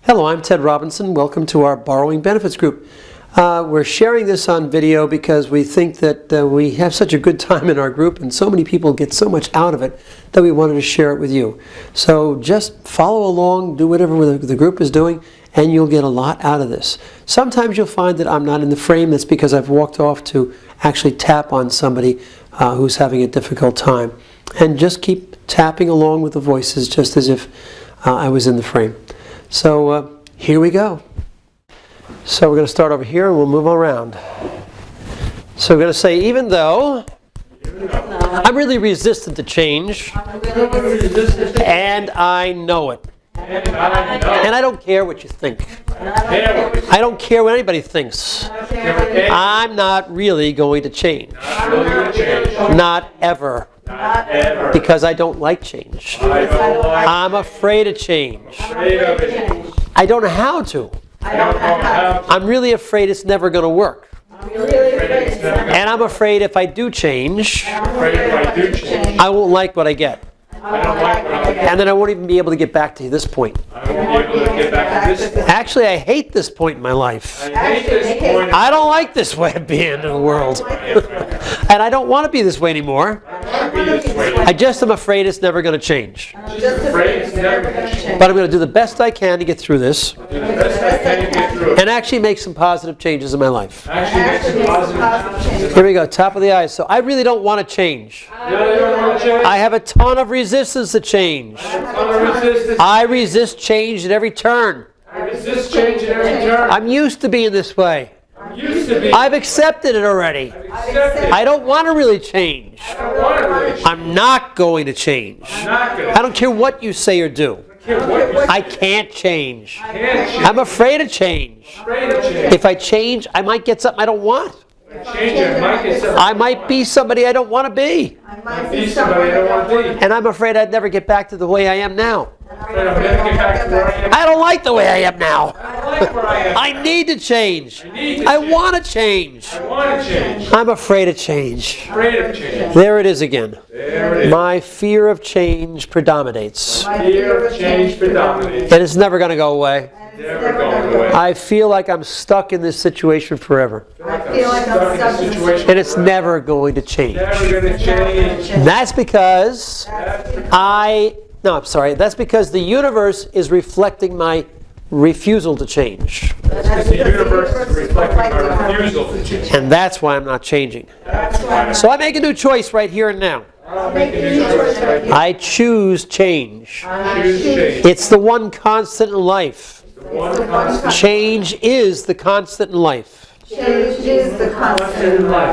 Hello, I'm Ted Robinson. Welcome to our Borrowing Benefits group. We're sharing this on video because we think that we have such a good time in our group and so many people get so much out of it that we wanted to share it with you. So just follow along, do whatever the group is doing, and you'll get a lot out of this. Sometimes you'll find that I'm not in the frame. That's because I've walked off to actually tap on somebody who's having a difficult time. And just keep tapping along with the voices just as if I was in the frame. So here we go. So we're going to start over here and we'll move around. So we're going to say, even though I'm really resistant to change, and I know it. And I don't care what you think. I don't care what anybody thinks. I'm not really going to change. Not ever. Because I don't like change. I'm afraid of change. I don't know how to. I'm really afraid it's never going to work. And I'm afraid if I do change, I won't like what I get. And then I won't even be able to get back to this point. Actually, I hate this point in my life. I don't like this way of being in the world. And I don't want to be this way anymore. I just am afraid it's never going to change. But I'm going to do the best I can to get through this. And actually make some positive changes in my life. Here we go, top of the eyes. So I really don't want to change. I have a ton of resistance to change. I resist change at every turn. I'm used to being this way. I've accepted it already. I don't want to really change. I'm not going to change. I don't care what you say or do. I can't change. I'm afraid of change. If I change, I might get something I don't want. I might be somebody I don't want to be. And I'm afraid I'd never get back to the way I am now. I don't like the way I am now. I need to change. I want to change. I'm afraid of change. There it is again. My fear of change predominates. And it's never going to go away. I feel like I'm stuck in this situation forever. And it's never going to change. That's because that's because the universe is reflecting my refusal to change. And that's why I'm not changing. So I make a new choice right here and now. I choose change. It's the one constant in life. Change is the constant in life.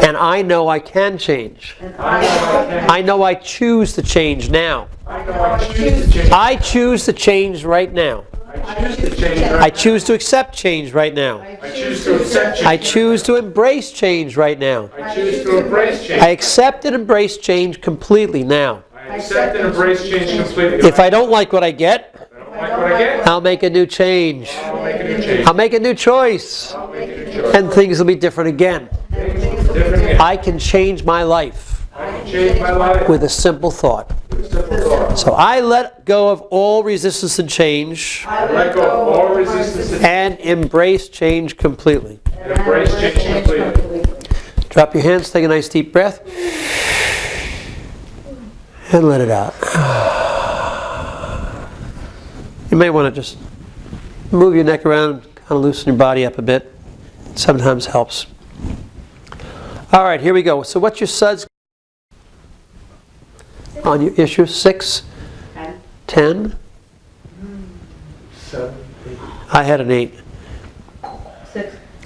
And I know I can change. I know I choose to change now. I choose to change right now. I choose to accept change right now. I choose to embrace change right now. I accept and embrace change completely now. If I don't like what I get, I'll make a new change. I'll make a new choice. And things will be different again. I can change my life with a simple thought. So I let go of all resistance and change and embrace change completely. Drop your hands, take a nice deep breath, and let it out. You may want to just move your neck around, kind of loosen your body up a bit. It sometimes helps. All right, here we go. So what's your SUDS? On your issue 6, 10. 7, 8. I had an 8.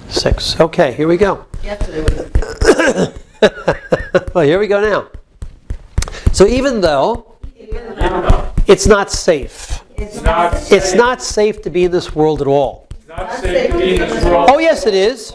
6. Okay, here we go. Yesterday was Well, here we go now. So even though it's not safe. It's not safe to be in this world at all. Oh, yes, it is.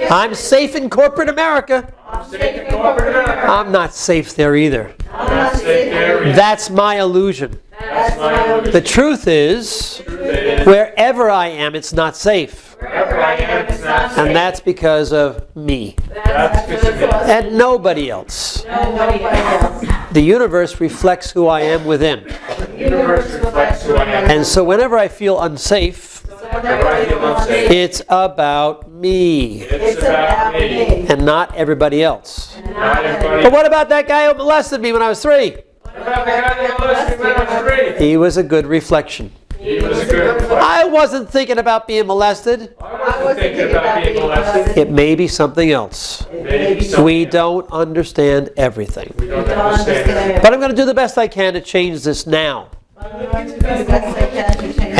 I'm safe in corporate America. I'm not safe there either. That's my illusion. The truth is, wherever I am, it's not safe. And that's because of me. And nobody else. The universe reflects who I am within. And so whenever I feel unsafe, It's about me. It's about me. And not everybody else. Not everybody. But what about that guy who molested me when I was 3? What about the guy that molested me when I was 3? He was a good reflection. He was a good reflection. I wasn't thinking about being molested. I wasn't thinking about being molested. It may be something else. Maybe something. We don't understand everything. We don't understand. But I'm going to do the best I can to change this now.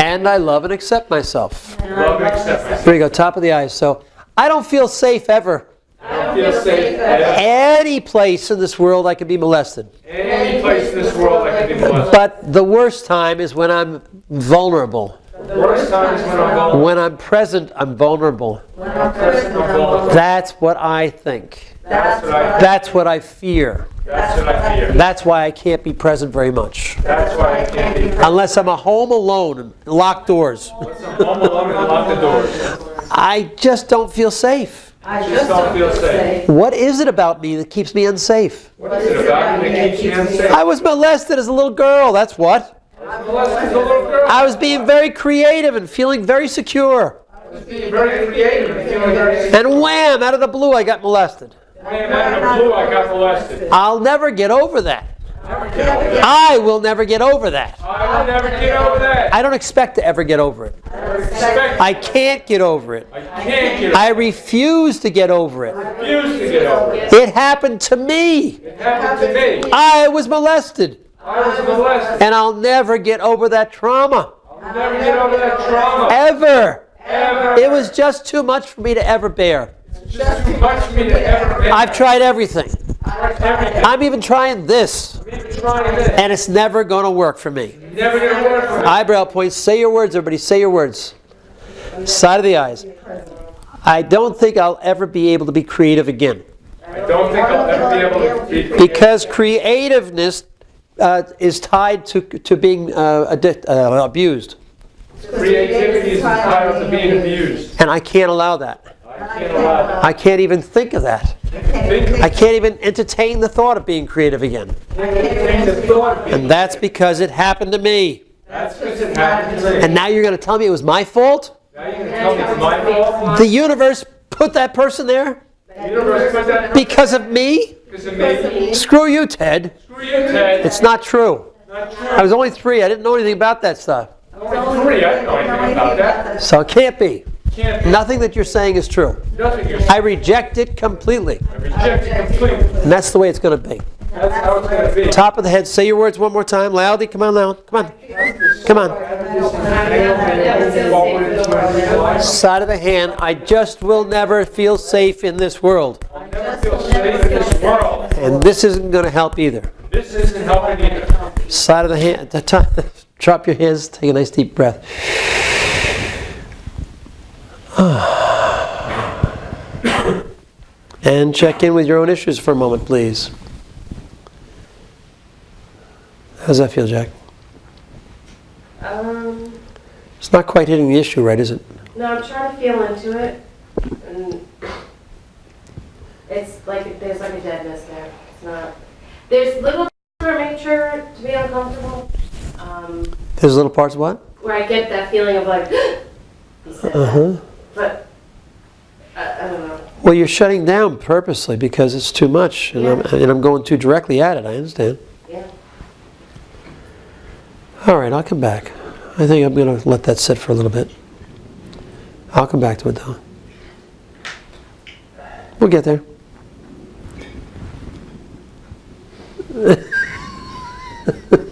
And I love and accept myself. Love and accept myself. Here we go, top of the eyes. So I don't feel safe ever. I don't feel safe at Any place in this world I could be molested. any place in this world I can be molested. But the worst time is when I'm vulnerable. The worst time is when I'm vulnerable. When I'm present, I'm vulnerable. When I'm present, I'm vulnerable. That's what I think. That's what I That's what I fear. That's what I fear. That's why I can't be present very much. That's why I can't be present. Unless I'm at home alone and locked doors. Once I'm home alone and lock the doors. I just don't feel safe. I just don't feel safe. What is it about me that keeps me unsafe? What is it about me that keeps me unsafe? I was molested as a little girl, that's what. I was molested as a little girl. I was being very creative and feeling very secure. I was being very creative and feeling very secure. And wham, out of the blue I got molested. When out of the blue I got molested. I'll never get over that. Never get over that. I will never get over that. I will never get over that. I don't expect to ever get over it. I can't get over it. I can't get over I refuse to get over it. it. I refuse to get over it. It happened to me. It happened to me. I was molested. I was molested. And I'll never get over that trauma. I'll never get over that trauma. Ever. Ever. It was just too much for me to ever bear. It's just too much for me to ever bear. I've tried everything. tried everything. I'm even trying this. I'm even trying this. And it's never going to work for me. Never gonna work for me. Eyebrow points. Say your words, everybody. Say your words. Side of the eyes. I don't think I'll ever be able to be creative again. I don't think I'll ever be able to be creative. Because creativeness is tied to being abused. Creativity is entitled to being abused. And I can't allow that. I can't allow that. I can't even think of that. Think I can't even entertain the thought of being creative again. the thought of being. And that's because it happened to me. That's because it happened to me. And now you're going to tell me it was my fault? Now you're gonna tell me it's my fault? The universe put that person there The universe put that because of me? because of me. Screw you, Ted. Screw you, Ted. It's not true. Not true. I was only 3. I didn't know anything about that stuff. Only 3. I didn't know anything about that. So it can't be. Can't be. Nothing that you're saying is true. Nothing. You're I reject it completely. I reject it completely. And that's the way it's going to be. That's how it's going to be. Top of the head. Say your words one more time. Loudly. Come on, loud. Come on. Come on. Side of the hand. I just will never feel safe in this world. I'll never feel safe in this world. And this isn't going to help either. This isn't helping either. Side of the hand. At the top. Drop your hands. Take a nice deep breath. And check in with your own issues for a moment, please. How's that feel, Jack? It's not quite hitting the issue, right, is it? No, I'm trying to feel into it, and it's like there's like a deadness there. It's not. There's little that make sure to be uncomfortable. There's little parts of what? Where I get that feeling of like, he said that. But I don't know. Well, you're shutting down purposely because it's too much, and, Yeah. I'm going too directly at it. I understand. Yeah. All right, I'll come back. I think I'm going to let that sit for a little bit. I'll come back to it, though. We'll get there.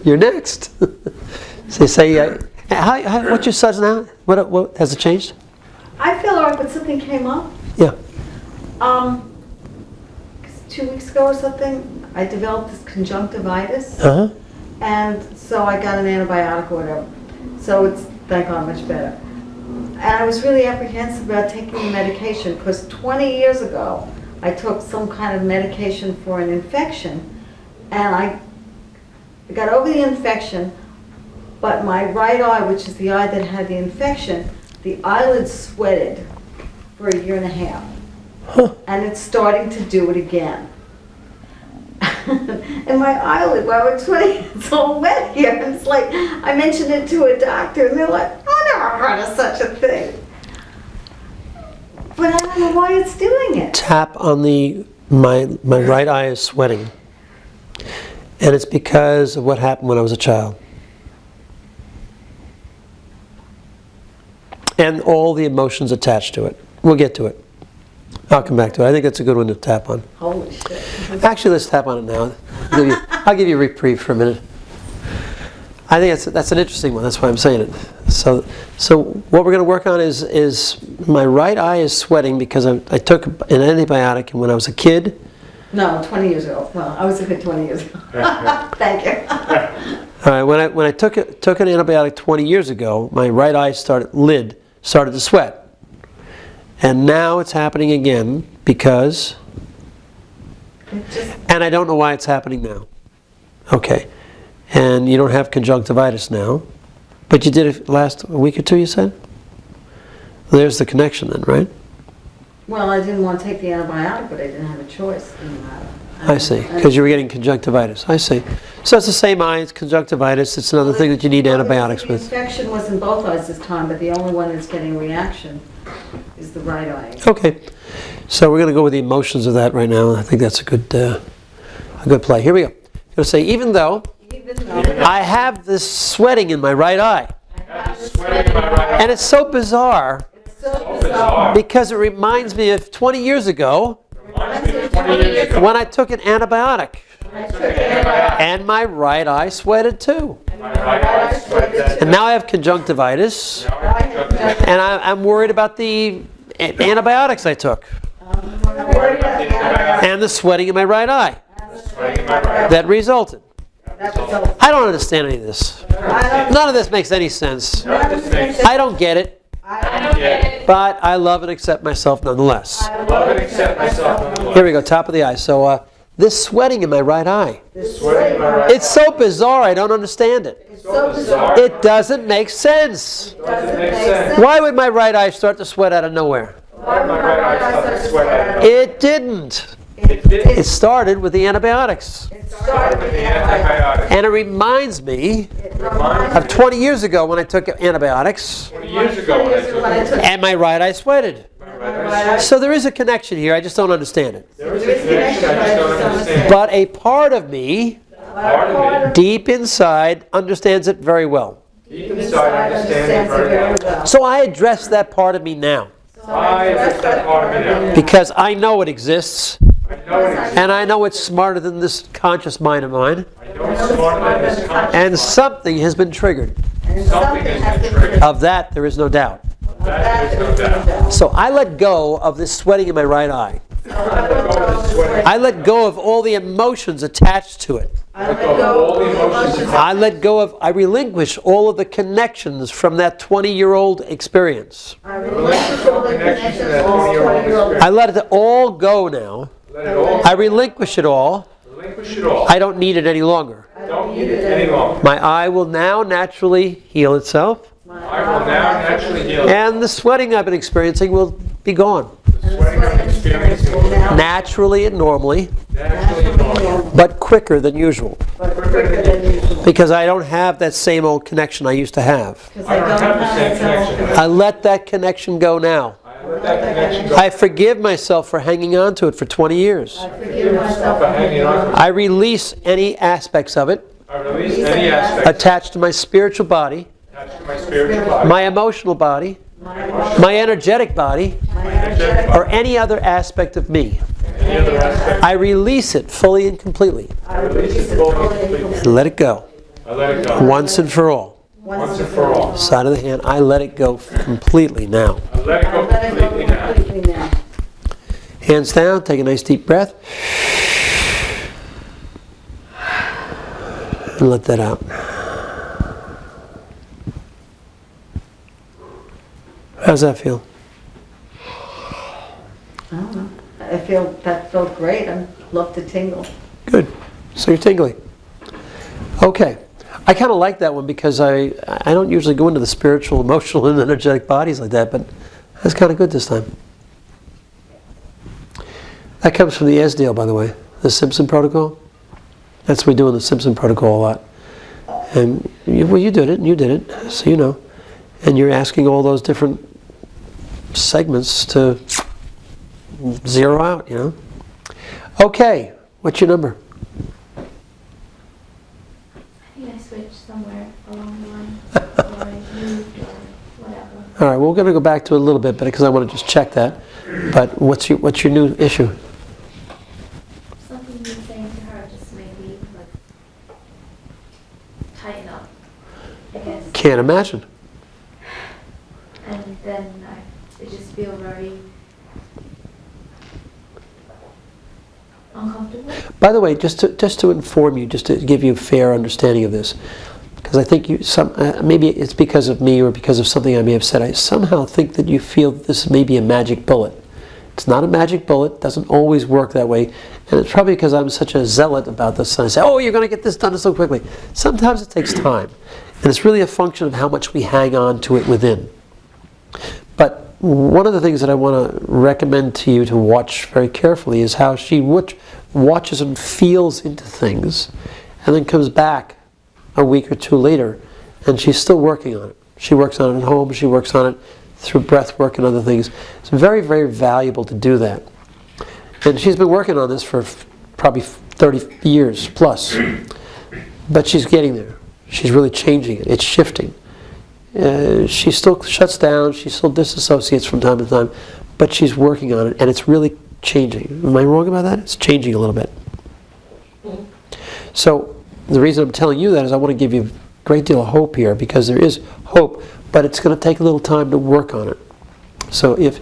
You're next. What's your SUDS now? What has it changed? I feel like when something came up, Yeah. 2 weeks ago or something, I developed this conjunctivitis, Uh-huh. and so I got an antibiotic or whatever. So it's, thank God, much better. And I was really apprehensive about taking the medication because 20 years ago, I took some kind of medication for an infection, and I got over the infection, but my right eye, which is the eye that had the infection, the eyelid sweated for 1.5 years. And it's starting to do it again. And my eyelid, while it's sweating, it's all wet here. And it's like, I mentioned it to a doctor, and they're like, oh, never heard heard of such a thing. But I don't know why it's doing it. Tap on my right eye is sweating. And it's because of what happened when I was a child. And all the emotions attached to it. We'll get to it. I'll come back to it. I think that's a good one to tap on. Holy shit. Actually, let's tap on it now. I'll give you a reprieve for a minute. I think that's an interesting one. That's why I'm saying it. So what we're going to work on is my right eye is sweating because I took an antibiotic when I was a kid. No, 20 years ago. Well, I was a kid 20 years ago. Thank you. All right. When I took an antibiotic 20 years ago, my right eye started to sweat. And now it's happening again because, and I don't know why it's happening now. Okay. And you don't have conjunctivitis now, but you did it last week or two, you said? There's the connection then, right? Well, I didn't want to take the antibiotic, but I didn't have a choice. I see, because you were getting conjunctivitis. I see. So it's the same eye, it's conjunctivitis, it's another thing that you need antibiotics with. The infection was in both eyes this time, but the only one that's getting reaction is the right eye. Okay. So we're going to go with the emotions of that right now. I think that's a good play. Here we go. I'm going to say, even though I have this sweating in my right eye. And it's so bizarre. Because it reminds me of 20 years ago when I took an antibiotic. And my right eye sweated too. And now I have conjunctivitis. And I'm worried about the antibiotics I took. And the sweating in my right eye. That resulted. I don't understand any of this. None of this makes any sense. I don't get it. But I love and accept myself nonetheless. Here we go, top of the eye. So this sweating in my right eye. It's so bizarre, I don't understand it. It doesn't make sense. Why would my right eye start to sweat out of nowhere? It didn't. It started with the antibiotics. And it reminds me of 20 years ago when I took antibiotics. And my right eye sweated. So there is a connection here, I just don't understand it. But a part of me, deep inside, understands it very well. So I address that part of me now. Because I know it exists. And I know it's smarter than this conscious mind of mine. And something has been triggered. Of that, there is no doubt. So I let go of this sweating in my right eye. I let go of all the emotions attached to it. I relinquish all of the connections from that 20-year-old experience. I let it all go now. I relinquish it all. I don't need it any longer. My eye will now naturally heal itself. And the sweating I've been experiencing will be gone. Naturally and normally. But quicker than usual. Because I don't have that same old connection I used to have. I let that connection go now. I forgive myself for hanging on to it for 20 years. I release any aspects of it attached to my spiritual body, my emotional body, my energetic body, or any other aspect of me. I release it fully and completely. And let it go. Once and for all. Side of the hand, I let it go completely now. Hands down, take a nice deep breath. And let that out. How's that feel? I don't know. That felt great. I'd love to tingle. Good. So you're tingling. Okay. I kind of like that one because I don't usually go into the spiritual, emotional, and energetic bodies like that, but that's kind of good this time. That comes from the SDL, by the way, the Simpson Protocol. That's what we do in the Simpson Protocol a lot. And you did it, and you did it, so you know. And you're asking all those different segments to zero out, you know. Okay, what's your number? I think I switched somewhere along the line, or I moved, or whatever. All right, well, we're going to go back to it a little bit, because I want to just check that. But what's your new issue? Something you were saying to her just made me like tighten up, I guess. Can't imagine. And then I just feel very uncomfortable. By the way, just to inform you, just to give you a fair understanding of this, because I think maybe it's because of me or because of something I may have said, I somehow think that you feel that this may be a magic bullet. It's not a magic bullet, it doesn't always work that way, and it's probably because I'm such a zealot about this, and I say, oh, you're going to get this done so quickly. Sometimes it takes time, and it's really a function of how much we hang on to it within. But one of the things that I want to recommend to you to watch very carefully is how she watches and feels into things, and then comes back a week or two later, and she's still working on it. She works on it at home, she works on it through breath work and other things. It's very, very valuable to do that. And she's been working on this for probably 30 years plus. But she's getting there. She's really changing it. It's shifting. She still shuts down, she still disassociates from time to time, but she's working on it, and it's really changing. Am I wrong about that? It's changing a little bit. So the reason I'm telling you that is I want to give you a great deal of hope here, because there is hope, but it's going to take a little time to work on it. So if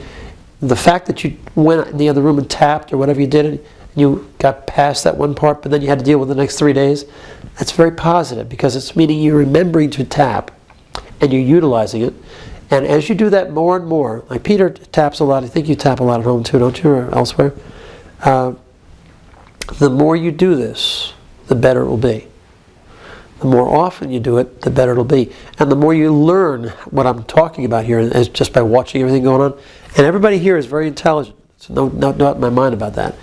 the fact that you went in the other room and tapped or whatever you did, you got past that one part, but then you had to deal with the next 3 days, that's very positive, because it's meaning you're remembering to tap and you're utilizing it. And as you do that more and more, like Peter taps a lot, I think you tap a lot at home too, don't you, or elsewhere? The more you do this, the better it will be. The more often you do it, the better it'll be. And the more you learn what I'm talking about here, is just by watching everything going on. And everybody here is very intelligent. So no doubt in my mind about that.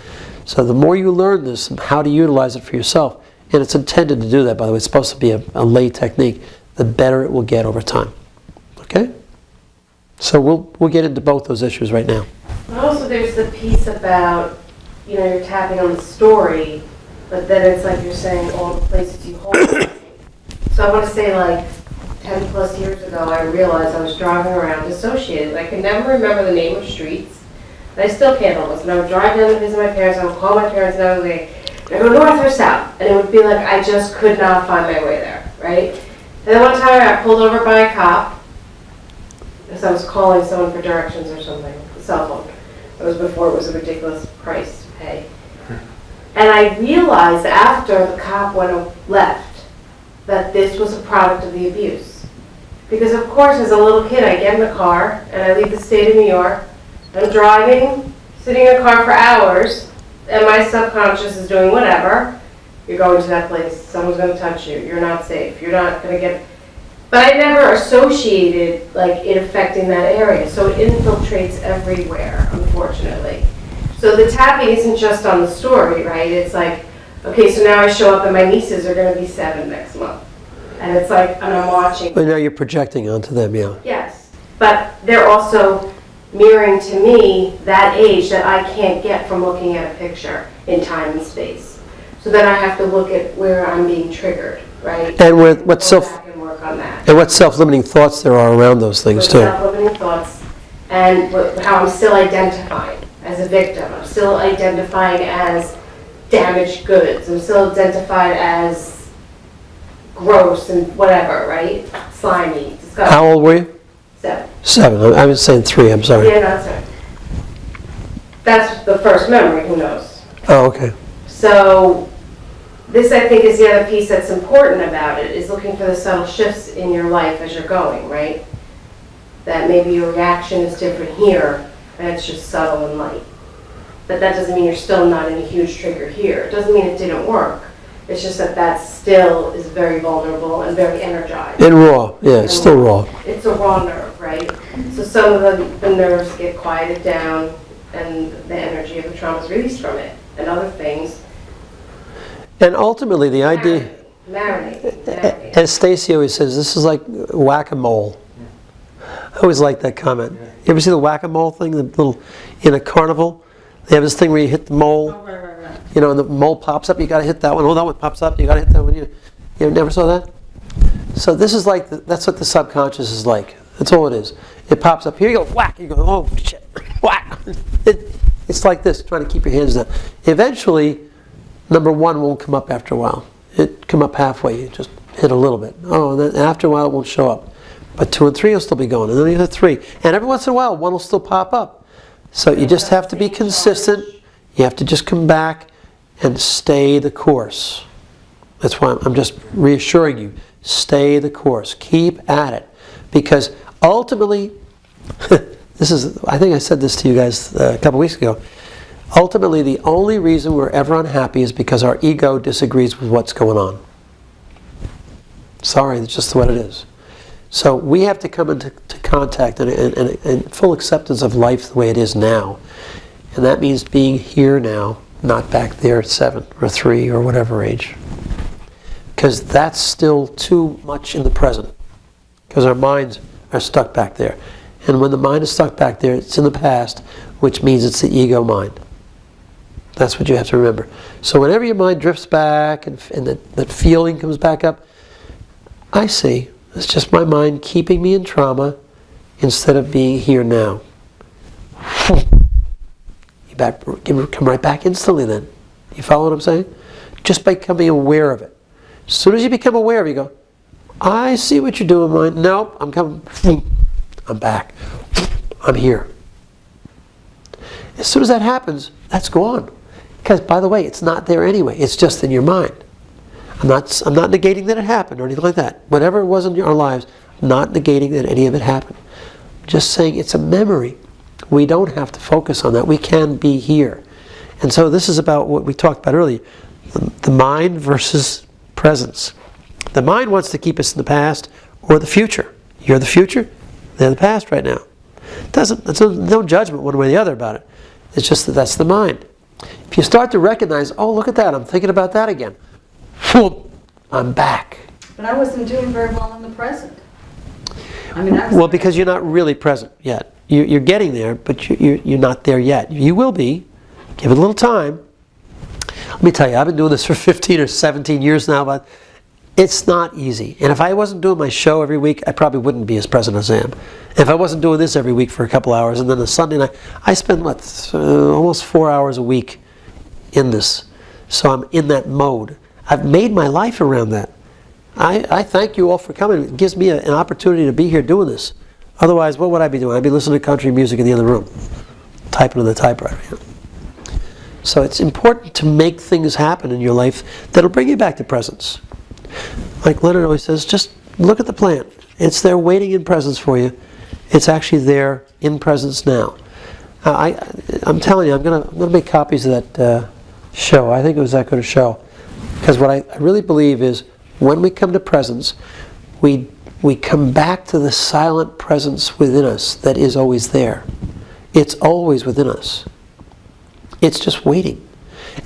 So the more you learn this and how to utilize it for yourself, and it's intended to do that, by the way, it's supposed to be a lay technique, the better it will get over time. Okay? So we'll get into both those issues right now. And also there's the piece about, you're tapping on the story, but then it's like you're saying all the places you hold it. So I want to say, like 10 plus years ago, I realized I was driving around dissociated. I could never remember the name of streets. And I still can't almost. And I would drive down to visit my parents, I would call my parents, and I would go north or south. And it would be like I just could not find my way there, right? And then one time I got pulled over by a cop because I was calling someone for directions or something, a cell phone. It was before it was a ridiculous price to pay. And I realized after the cop left that this was a product of the abuse. Because of course, as a little kid, I get in the car and I leave the state of New York. I'm driving, sitting in a car for hours, and my subconscious is doing whatever. You're going to that place, someone's going to touch you, you're not safe, you're not going to get... But I never associated like it affecting that area, so it infiltrates everywhere, unfortunately. So the tapping isn't just on the story, right? It's like, okay, so now I show up and my nieces are going to be 7 next month. And it's like, and I'm watching. But now you're projecting onto them, yeah. Yes, but they're also mirroring to me that age that I can't get from looking at a picture in time and space. So then I have to look at where I'm being triggered, right? And what Go back and work on that. and what self-limiting thoughts there are around those things too. Self-limiting thoughts, and how I'm still identifying as a victim. I'm still identifying as damaged goods. I'm still identified as gross and whatever, right? Slimy, disgusting. How old were you? 7. 7. I was saying 3. I'm sorry. Yeah, no, sorry. That's the first memory, who knows? Oh, okay. So this, I think, is the other piece that's important about it, is looking for the subtle shifts in your life as you're going, right? That maybe your reaction is different here, and it's just subtle and light. But that doesn't mean you're still not in a huge trigger here. It doesn't mean it didn't work. It's just that still is very vulnerable and very energized. And raw. Yeah, it's still raw. It's a raw nerve, right? So some of the nerves get quieted down and the energy of the trauma is released from it. And other things. And ultimately the idea, Marinate. as Stacy always says, this is like whack-a-mole. always like that comment. You ever see the whack-a-mole thing? The little, in a carnival, they have this thing where you hit the mole. Oh, right. You know, and the mole pops up, you gotta hit that one. Oh, that one pops up, you gotta hit that one. You never saw that? So this is like, that's what the subconscious is like. That's all it is. It pops up here, you go whack, you go, oh shit, whack. It's like this, trying to keep your hands down. Eventually, number 1 won't come up after a while. It come up halfway, you just hit a little bit. Oh, and then after a while it won't show up. But 2 and 3 will still be going, and then you hit 3. And every once in a while, 1 will still pop up. So you just have to be consistent. You have to just come back and stay the course. That's why I'm just reassuring you. Stay the course. Keep at it. Because ultimately, I think I said this to you guys a couple weeks ago. Ultimately, the only reason we're ever unhappy is because our ego disagrees with what's going on. Sorry, that's just what it is. So we have to come into contact and full acceptance of life the way it is now. And that means being here now, not back there at 7 or 3 or whatever age. Because that's still too much in the present. Because our minds are stuck back there. And when the mind is stuck back there, it's in the past, which means it's the ego mind. That's what you have to remember. So whenever your mind drifts back and that feeling comes back up, I see. It's just my mind keeping me in trauma instead of being here now. You come right back instantly then. You follow what I'm saying? Just by becoming aware of it. As soon as you become aware of it, you go, I see what you're doing, mind. Nope, I'm coming. I'm back. I'm here. As soon as that happens, that's gone. Because, by the way, it's not there anyway. It's just in your mind. I'm not negating that it happened or anything like that. Whatever it was in our lives, I'm not negating that any of it happened. I'm just saying it's a memory. We don't have to focus on that. We can be here. And so this is about what we talked about earlier. The mind versus presence. The mind wants to keep us in the past or the future. You're the future, they're the past right now. There's no judgment one way or the other about it. It's just that that's the mind. If you start to recognize, oh, look at that, I'm thinking about that again. I'm back. But I wasn't doing very well in the present. Well, because you're not really present yet. You're getting there, but you're not there yet. You will be. Give it a little time. Let me tell you, I've been doing this for 15 or 17 years now, but it's not easy. And if I wasn't doing my show every week, I probably wouldn't be as present as I am. If I wasn't doing this every week for a couple hours, and then a Sunday night, I spend, almost 4 hours a week in this. So I'm in that mode. I've made my life around that. I thank you all for coming. It gives me an opportunity to be here doing this. Otherwise, what would I be doing? I'd be listening to country music in the other room, typing on the typewriter. So it's important to make things happen in your life that'll bring you back to presence. Like Leonard always says, just look at the plant. It's there waiting in presence for you. It's actually there in presence now. I'm telling you, I'm gonna make copies of that show. I think it was that good a show. Because what I really believe is when we come to presence, we come back to the silent presence within us that is always there. It's always within us. It's just waiting.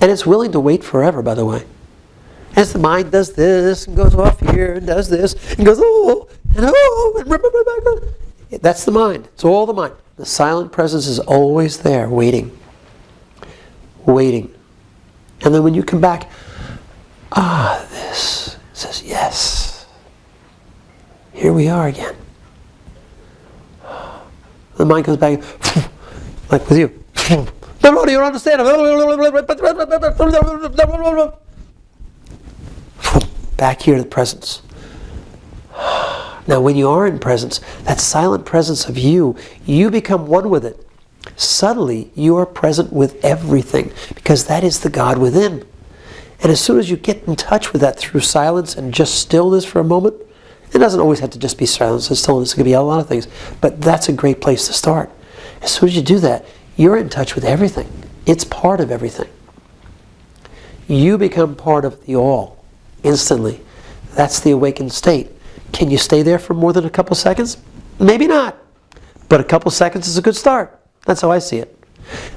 And it's willing to wait forever, by the way. As the mind does this and goes off here and does this and goes, oh, and oh, and that's the mind. It's all the mind. The silent presence is always there, waiting. Waiting. And then when you come back, this says, yes. Here we are again. The mind comes back, like with you. No, you don't understand. Back here to the presence. Now when you are in presence, that silent presence of you become one with it. Suddenly you are present with everything because that is the God within. And as soon as you get in touch with that through silence and just stillness for a moment, it doesn't always have to just be silence and stillness, it can be a lot of things, but that's a great place to start. As soon as you do that, you're in touch with everything. It's part of everything. You become part of the all instantly. That's the awakened state. Can you stay there for more than a couple seconds? Maybe not. But a couple seconds is a good start. That's how I see it.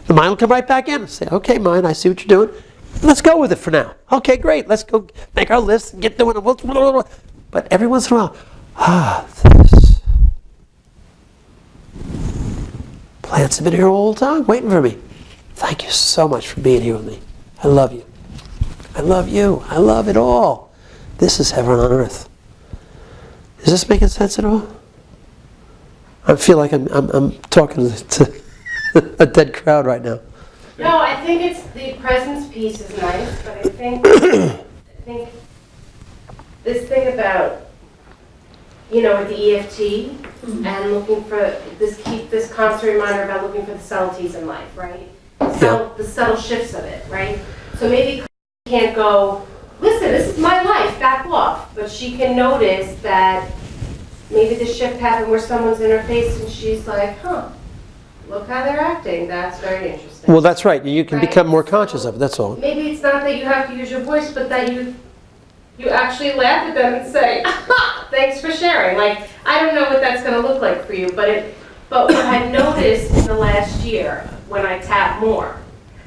The mind will come right back in and say, okay, mind, I see what you're doing. Let's go with it for now. Okay, great. Let's go make our list and get doing it. But every once in a while, this. Plants have been here all the time, waiting for me. Thank you so much for being here with me. I love you. I love you. I love it all. This is heaven on earth. Is this making sense at all? I feel like I'm talking to a dead crowd right now. No, I think it's the presence piece is nice, but I think this thing about, you know, with the EFT and looking for this constant reminder about looking for the subtleties in life, right? The subtle shifts of it, right? So maybe she can't go, listen, this is my life, back off. But she can notice that maybe the shift happened where someone's in her face and she's like, huh, look how they're acting. That's very interesting. Well, that's right. You can become more conscious of it, that's all. Maybe it's not that you have to use your voice, but that you actually laugh at them and say, thanks for sharing. Like, I don't know what that's going to look like for you, but what I've noticed in the last year when I tap more,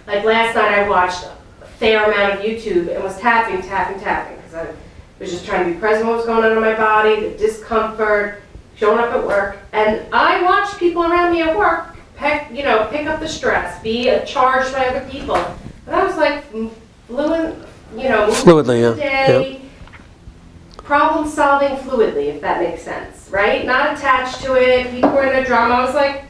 like last night I watched a fair amount of YouTube and was tapping, because I was just trying to be present with what was going on in my body, the discomfort, showing up at work, and I watched people around me at work pick up the stress, be charged by other people. But I was like Fluidly, yeah. Problem solving fluidly, if that makes sense, right? Not attached to it. People were in a drama. I was like,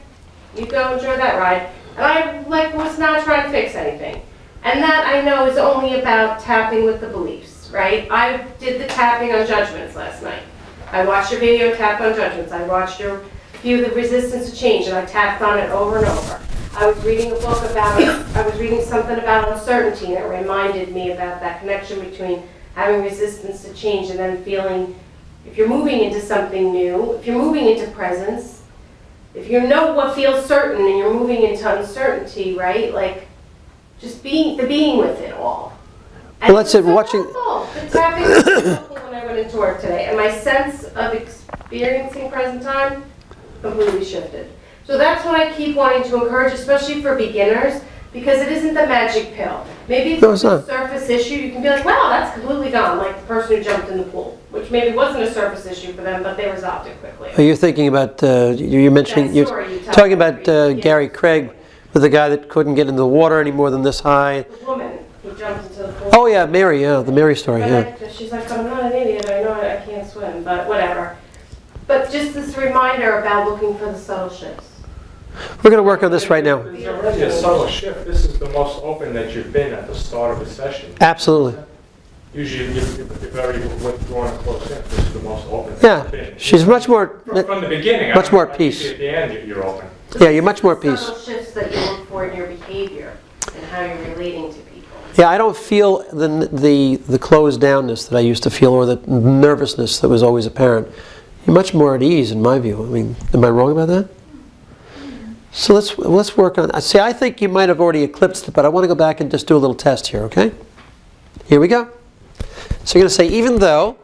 you go enjoy that ride. And I was not trying to fix anything. And that I know is only about tapping with the beliefs, right? I did the tapping on judgments last night. I watched your video, tapped on judgments. I watched your view of the resistance to change, and I tapped on it over and over. I was reading a book I was reading something about uncertainty, and it reminded me about that connection between having resistance to change and then feeling, if you're moving into something new, if you're moving into presence, if you know what feels certain and you're moving into uncertainty, right? Like, just being with it all. And Well, that's it, watching... The tapping was so helpful when I went into work today, and my sense of experiencing present time completely shifted. So that's what I keep wanting to encourage, especially for beginners, because it isn't the magic pill. Maybe it's a surface issue. You can be like, wow, that's completely gone, like the person who jumped in the pool, which maybe wasn't a surface issue for them, but they resolved it quickly. Are you thinking about, you're mentioning, you're talking about Gary Craig with the guy that couldn't get into the water any more than this high? The woman who jumped into the pool. Oh yeah, Mary, the Mary story, yeah. She's like, I'm not an idiot, I know I can't swim, but whatever. But just this reminder about looking for the subtle shifts. We're going to work on this right now. There's already a subtle shift. This is the most open that you've been at the start of a session. Absolutely. Usually you're very withdrawn and close in. This is the most open that Yeah, you've been. she's much more... From the beginning. Much more at peace. At the end, you're open. Yeah, you're much more at peace. Subtle shifts that you look for in your behavior and how you're relating to people. Yeah, I don't feel the closed downness that I used to feel, or the nervousness that was always apparent. You're much more at ease, in my view. I mean, am I wrong about that? So let's work on. See, I think you might have already eclipsed it, but I want to go back and just do a little test here. Okay? Here we go. So you're going to say, even though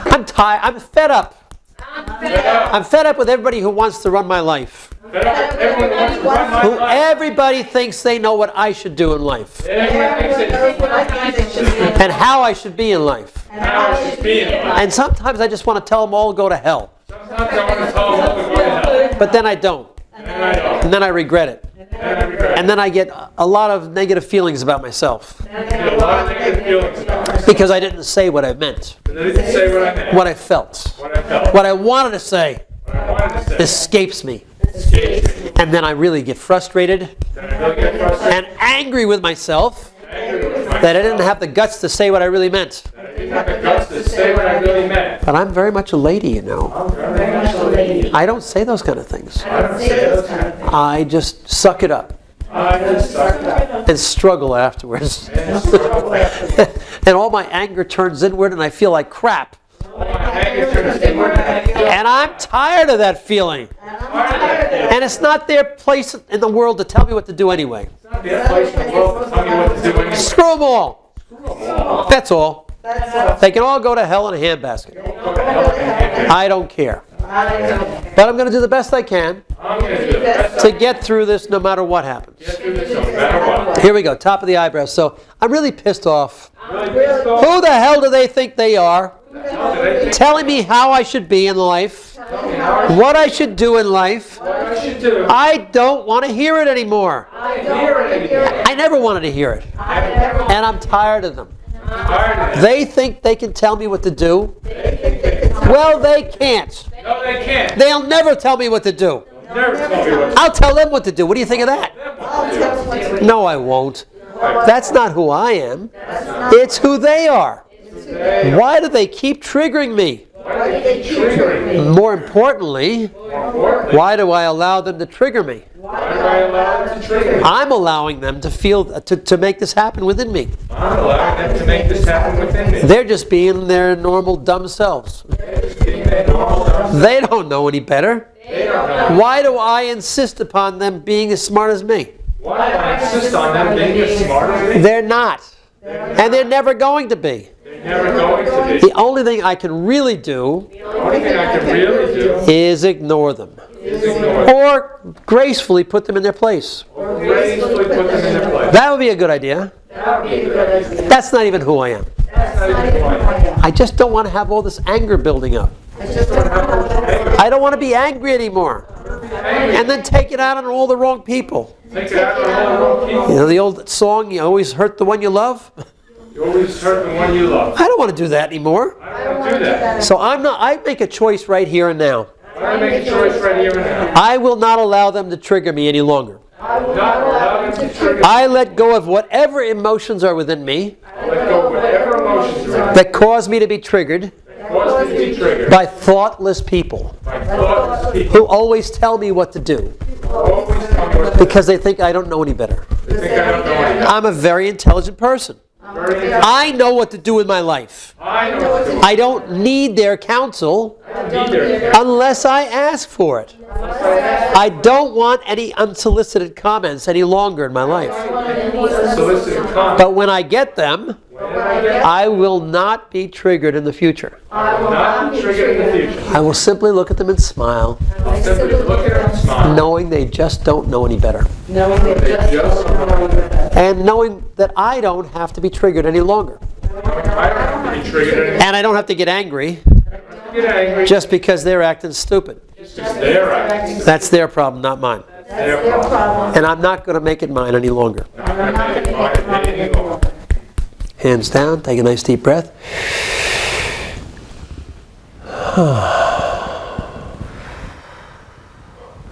I'm tired, I'm fed up. I'm fed up with everybody who wants to run my life. Who everybody thinks they know what I should do in life. And how I should be in life. And sometimes I just want to tell them all go to hell. But then I don't. And then I regret it. And then I get a lot of negative feelings about myself. Because I didn't say what I meant. What I felt. What I wanted to say escapes me. And then I really get frustrated and angry with myself that I didn't have the guts to say what I really meant. But I'm very much a lady, you know. I don't say those kind of things. I just suck it up. And struggle afterwards. And all my anger turns inward and I feel like crap. And I'm tired of that feeling. And it's not their place in the world to tell me what to do anyway. Screw them all. That's all. They can all go to hell in a handbasket. I don't care. But I'm going to do the best I can to get through this no matter what happens. Here we go, top of the eyebrows. So I'm really pissed off. Who the hell do they think they are? Telling me how I should be in life what I should do in life. I don't want to hear it anymore. I never wanted to hear it. And I'm tired of them. They think they can tell me what to do. Well, they can't. No, they can't. They'll never tell me what to do. Never tell me what. I'll tell them what to do. What do you think of that? No, I won't. That's not who I am. It's who they are. Why do they keep triggering me? More importantly, why do I allow them to trigger me? I'm allowing them to feel, to make this happen within me. I'm allowing them to make this happen within me. They're just being their normal dumb selves. They don't know any better. Why do I insist upon them being as smart as me? Why do I insist on them being as smart as me? They're not. And they're never going to be. They're never going to be. The only thing I can really do The only thing I can really do is ignore them. is ignore them. Or gracefully put them in their place. Or gracefully put them in their place. That would be a good idea. That would be a good idea. That's not even who I am. That's not even who I am. I just don't want to have all this anger building up. I don't want to be angry anymore. And then take it out on all the wrong people. Take it out on all the wrong people. You know the old song, you always hurt the one you love? You always hurt the one you love. I don't want to do that anymore. I don't do that. So I make a choice right here and now. I make a choice right here and now. I will not allow them to trigger me any longer. I will not allow them to trigger. I let go of whatever emotions are within me Let go of whatever emotions are that cause me to be triggered caused me to be triggered by thoughtless people by thoughtless people who always tell me what to do who always tell me what to because they think I don't know any better. do. They think I don't know anything. I'm a very intelligent person. Very I know what to do with my life. I know what to do. I don't need their counsel I don't need their help. unless I ask for it. I don't want any unsolicited comments any longer in my life. Solicited comment. But when I get them, I will not be triggered in the future. I will not be triggered in the future. I will simply look at them and smile, I'll simply look at them and smile. knowing they just don't know any better. Knowing they just don't know you better. And knowing that I don't have to be triggered any longer. I don't have to be triggered anymore. And I don't have to get angry Get angry. just because they're acting stupid. It's just their acting. That's their problem, not mine. Their problem. And I'm not going to make it mine any longer. I'm not going to make it mine any longer. Hands down, take a nice deep breath.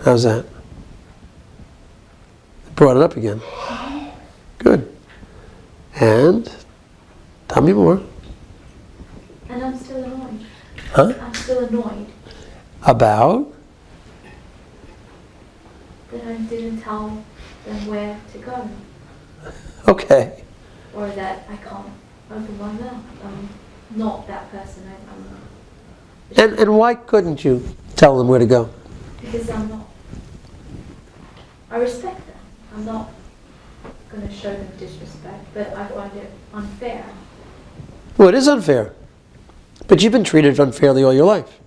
How's that? Brought it up again. Good. And tell me more. And I'm still annoyed. Huh? I'm still annoyed About? that I didn't tell them where to go. Okay. Or that I can't open my mouth. I'm not that person. And why couldn't you tell them where to go? Because I'm not. I respect them. I'm not going to show them disrespect, but I find it unfair. Well, it is unfair. But you've been treated unfairly all your life.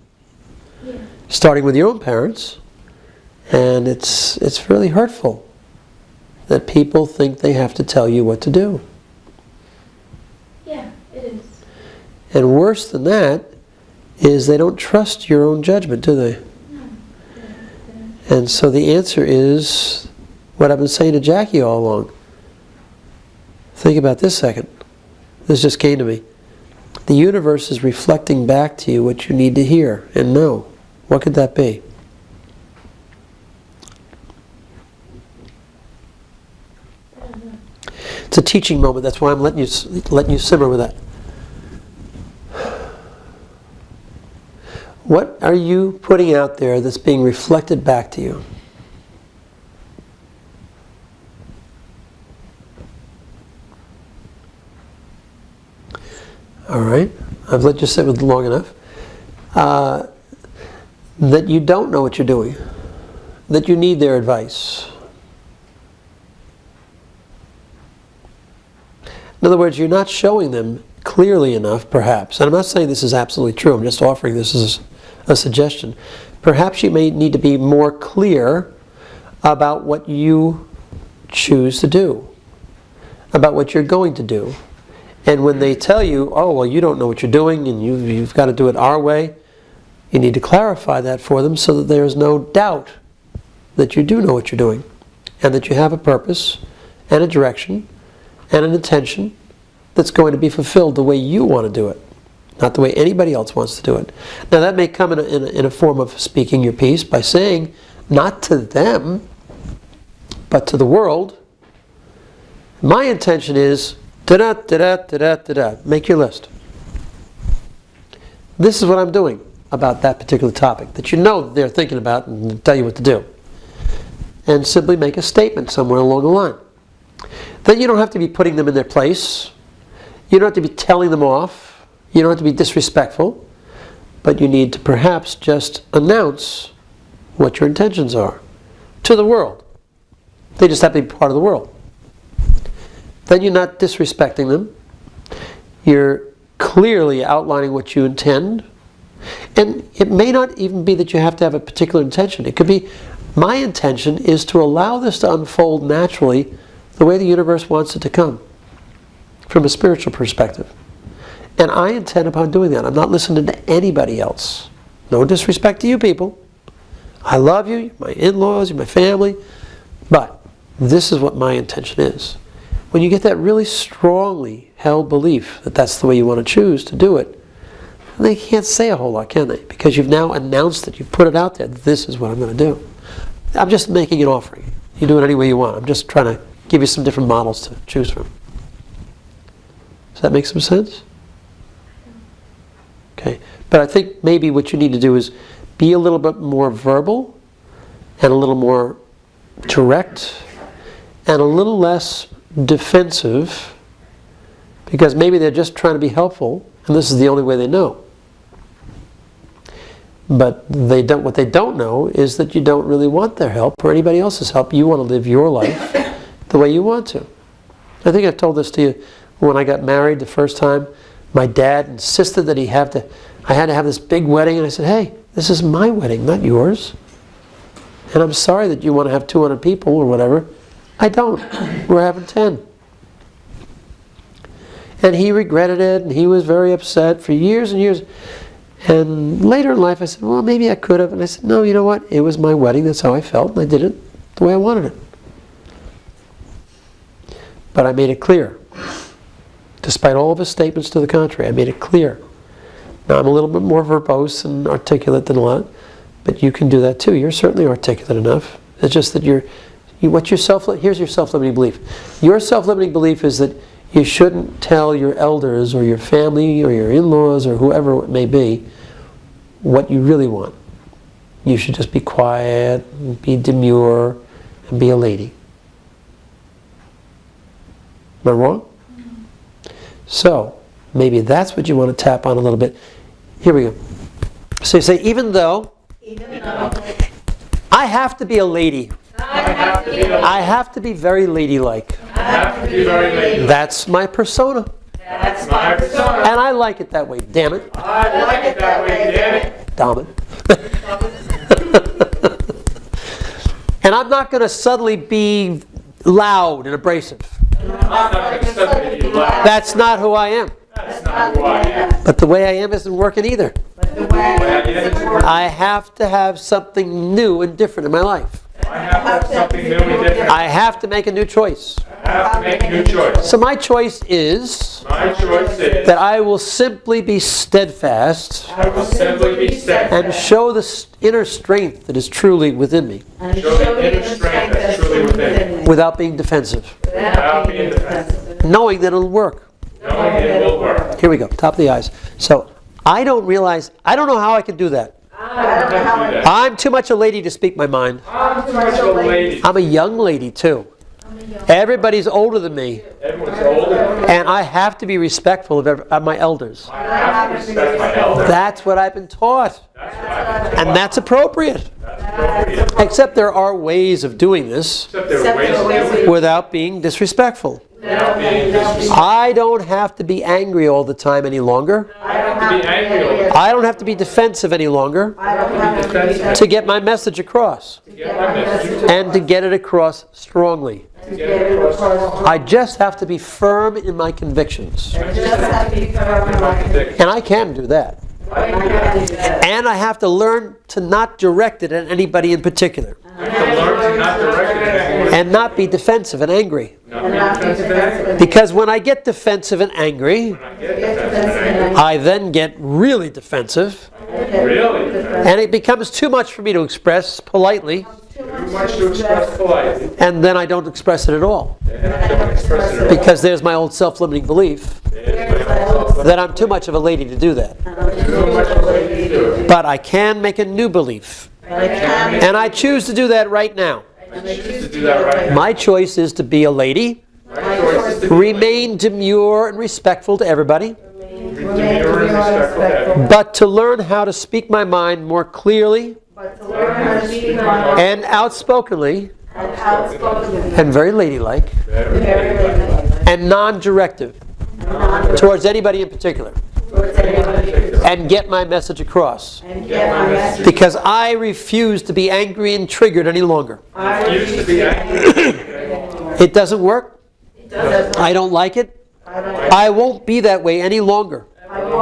Yeah. Starting with your own parents. And it's really hurtful that people think they have to tell you what to do. Yeah, it is. And worse than that is they don't trust your own judgment, do they? No. And so the answer is what I've been saying to Jackie all along. Think about this second. This just came to me. The universe is reflecting back to you what you need to hear and know. What could that be? It's a teaching moment. That's why I'm letting you simmer with that. What are you putting out there that's being reflected back to you? All right. I've let you sit with it long enough. That you don't know what you're doing. That you need their advice. In other words, you're not showing them clearly enough, perhaps. And I'm not saying this is absolutely true. I'm just offering this as a suggestion. Perhaps you may need to be more clear about what you choose to do, about what you're going to do. And when they tell you, oh, well, you don't know what you're doing and you've got to do it our way, You need to clarify that for them so that there is no doubt that you do know what you're doing and that you have a purpose and a direction and an intention that's going to be fulfilled the way you want to do it, not the way anybody else wants to do it. Now that may come in a form of speaking your piece by saying, not to them, but to the world, my intention is, da-da, da-da, da-da, da-da. Make your list. This is what I'm doing about that particular topic that you know they're thinking about and tell you what to do. And simply make a statement somewhere along the line. Then you don't have to be putting them in their place. You don't have to be telling them off. You don't have to be disrespectful. But you need to perhaps just announce what your intentions are to the world. They just have to be part of the world. Then you're not disrespecting them. You're clearly outlining what you intend. And it may not even be that you have to have a particular intention. It could be, my intention is to allow this to unfold naturally the way the universe wants it to come, from a spiritual perspective. And I intend upon doing that. I'm not listening to anybody else. No disrespect to you people. I love you, you're my in-laws, you're my family. But this is what my intention is. When you get that really strongly held belief that that's the way you want to choose to do it, they can't say a whole lot, can they? Because you've now announced it, you've put it out there, this is what I'm going to do. I'm just making an offering. You do it any way you want. I'm just trying to give you some different models to choose from. Does that make some sense? Okay. But I think maybe what you need to do is be a little bit more verbal and a little more direct and a little less defensive, because maybe they're just trying to be helpful and this is the only way they know. But what they don't know is that you don't really want their help or anybody else's help. You want to live your life the way you want to. I think I've told this to you when I got married the first time. My dad insisted that I had to have this big wedding, and I said, hey, this is my wedding, not yours. And I'm sorry that you want to have 200 people or whatever. I don't. We're having 10. And he regretted it, and he was very upset for years and years. And later in life I said, well, maybe I could have. And I said, no, you know what? It was my wedding. That's how I felt, and I did it the way I wanted it. But I made it clear. Despite all of his statements to the contrary, I made it clear. Now, I'm a little bit more verbose and articulate than a lot, but you can do that too. You're certainly articulate enough. It's just that here's your self-limiting belief. Your self-limiting belief is that you shouldn't tell your elders or your family or your in-laws or whoever it may be what you really want. You should just be quiet, and be demure, and be a lady. Am I wrong? So, maybe that's what you want to tap on a little bit. Here we go. So you say, even though I have to be a lady. I have to be very ladylike. That's my persona. That's my persona. And I like it that way, damn it. I like it that way, damn it. Damn it. And I'm not going to suddenly be loud and abrasive. I'm not going to suddenly be loud. That's not who I am. That's not who I am. But the way I am isn't working either. I have to have something new and different in my life. I have to have something new and different. I have to make a new choice. I have to make a new choice. So my choice is that I will simply be steadfast I will simply be steadfast. and show the inner strength that is truly within me Show the inner strength that's truly within me. without being defensive, Without being defensive. knowing that it'll work. Knowing it will work. Here we go, top of the eyes. So I don't know how I can do that. I don't know how to do that. I'm too much a lady to speak my mind. I'm too much of a lady. I'm a young lady too. Everybody's older than me, Everyone's older. and I have to be respectful of my elders. I have to respect my elders. That's what I've been taught, That's what I've been and that's appropriate. That's appropriate. Except there are ways of doing this Except there are ways to do it without being disrespectful. without being disrespectful. I don't have to be angry all the time any longer. I don't have to be angry all the time. I don't have to be defensive any longer I don't have to be defensive to get my message across to get my message and to get it across strongly. to get it across. I just have to be firm in my convictions. I just have to be firm in my conviction. And I can do that. And I have to learn to not direct it at anybody in particular. I have to learn to not direct it at anyone. And not be defensive and angry. Not be defensive and angry. Because when I get defensive and angry, When I get defensive and angry, I then get really defensive. really defensive. And it becomes too much for me to express politely. Too much to express politely. And then I don't express it at all. And I don't express it at all. Because there's my old self-limiting belief that I'm too much of a lady to do that. Too much of a lady to do it. But I can make a new belief. And I choose to do that right now. I choose to do that right now. My choice is to be a lady, My choice is to be remain demure and respectful to everybody, demure and respectful to everyone. but to learn how to speak my mind more clearly and outspokenly and very ladylike and non-directive towards anybody in particular, and get my message across. Because I refuse to be angry and triggered any longer. Refuse to be angry. It doesn't work. I don't like it. I won't be that way any longer.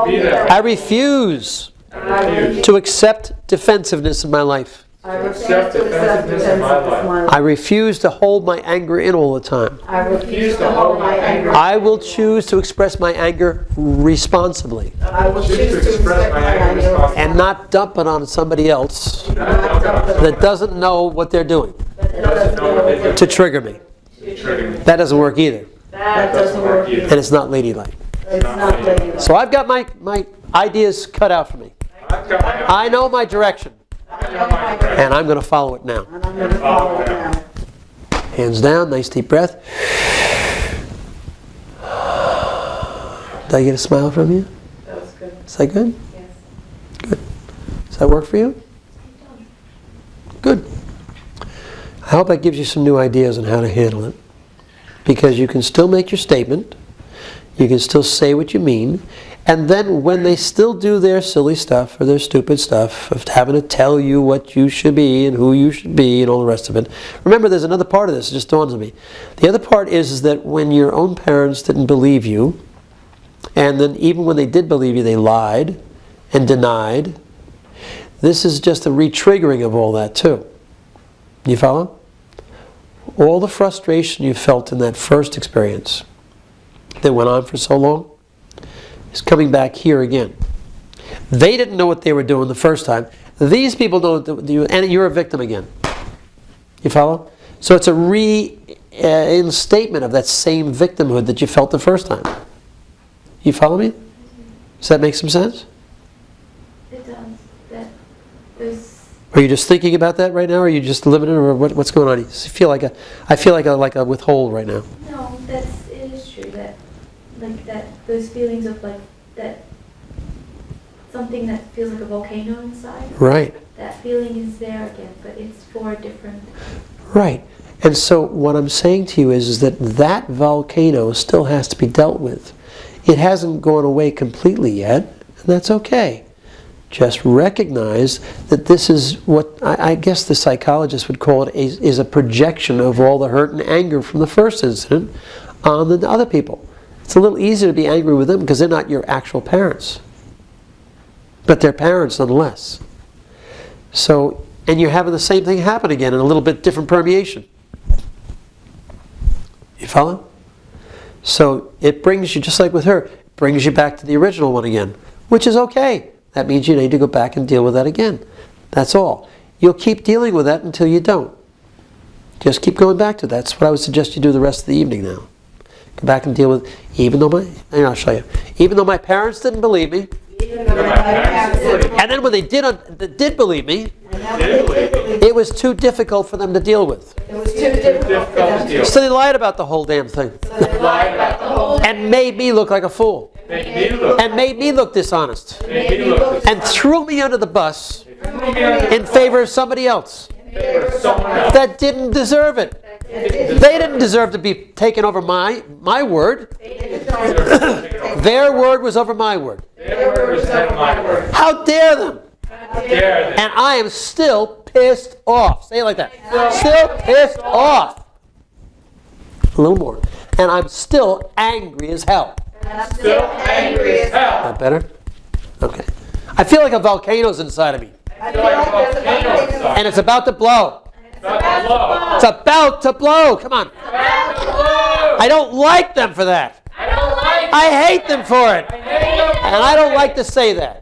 Be there. I refuse to accept defensiveness in my life. Accept defensiveness in my life. I refuse to hold my anger in all the time. Refuse to hold my anger. I will choose to express my anger responsibly Choose to express my anger responsibly. and not dump it on somebody else that doesn't know what they're doing Doesn't know what they do. to trigger me. Trigger me. That doesn't work either. That doesn't work either. And it's not ladylike. So I've got my ideas cut out for me. I've got my I know my direction. And I'm going to follow it now. Hands down, nice deep breath. Did I get a smile from you? That was good. Is that good? Yes. Good. Does that work for you? Good. I hope that gives you some new ideas on how to handle it. Because you can still make your statement. You can still say what you mean. And then when they still do their silly stuff or their stupid stuff of having to tell you what you should be and who you should be and all the rest of it, remember there's another part of this, it just dawns on me. The other part is that when your own parents didn't believe you, and then even when they did believe you, they lied and denied, this is just a re-triggering of all that too. You follow? All the frustration you felt in that first experience that went on for so long is coming back here again. They didn't know what they were doing the first time. These people know, and you're a victim again. You follow? So it's a reinstatement of that same victimhood that you felt the first time. You follow me? Does that make some sense? It does. That there's Are you just thinking about that right now, or are you just living it, or what's going on? I feel like a withhold right now. no, it is true that like that those feelings of like that something that feels like a volcano inside. Right. That feeling is there again, but it's for a different. Right. And so what I'm saying to you is that volcano still has to be dealt with. It hasn't gone away completely yet, and that's okay. Just recognize that this is what I guess the psychologist would call it is a projection of all the hurt and anger from the first incident on the other people. It's a little easier to be angry with them because they're not your actual parents. But they're parents nonetheless. So, and you're having the same thing happen again in a little bit different permeation. You follow? So it brings you, just like with her, it brings you back to the original one again, which is okay. That means you need to go back and deal with that again. That's all. You'll keep dealing with that until you don't. Just keep going back to it. That's what I would suggest you do the rest of the evening now. Go back and deal with, I'll show you. Even though my parents didn't believe me, and then when they did believe me, it was too difficult for them to deal with. So they lied about the whole damn thing. And made me look like a fool. And made me look dishonest. And threw me under the bus in favor of somebody else that didn't deserve it. They didn't deserve to be taken over my word. Their word was over my word. How dare them? And I am still pissed off. Say it like that. Still pissed off. A little more. And I'm still angry as hell. Still angry as hell. That better? Okay. I feel like a volcano's inside of me. I feel like a volcano inside. And it's about to blow. It's about to blow. It's about to blow. Come on. About to blow. I don't like them for that. I don't like I hate them for it. And I don't like to say that.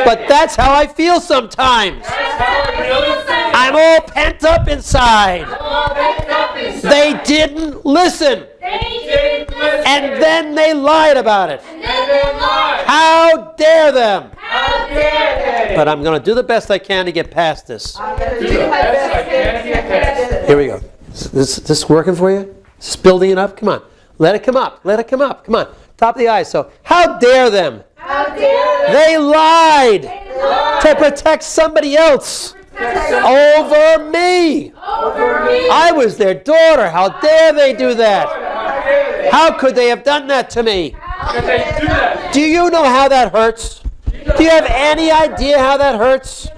But that's how I feel sometimes. I'm all pent up inside. They didn't listen. And then they lied about it. How dare them? But I'm going to do the best I can to get past this. Here we go. Is this working for you? Is this building it up? Come on. Let it come up. Let it come up. Come on. Top of the eyes. So, how dare them? They lied to protect somebody else over me. I was their daughter. How dare they do that? How could they have done that to me? Do you know how that hurts? Do you have any idea how that hurts?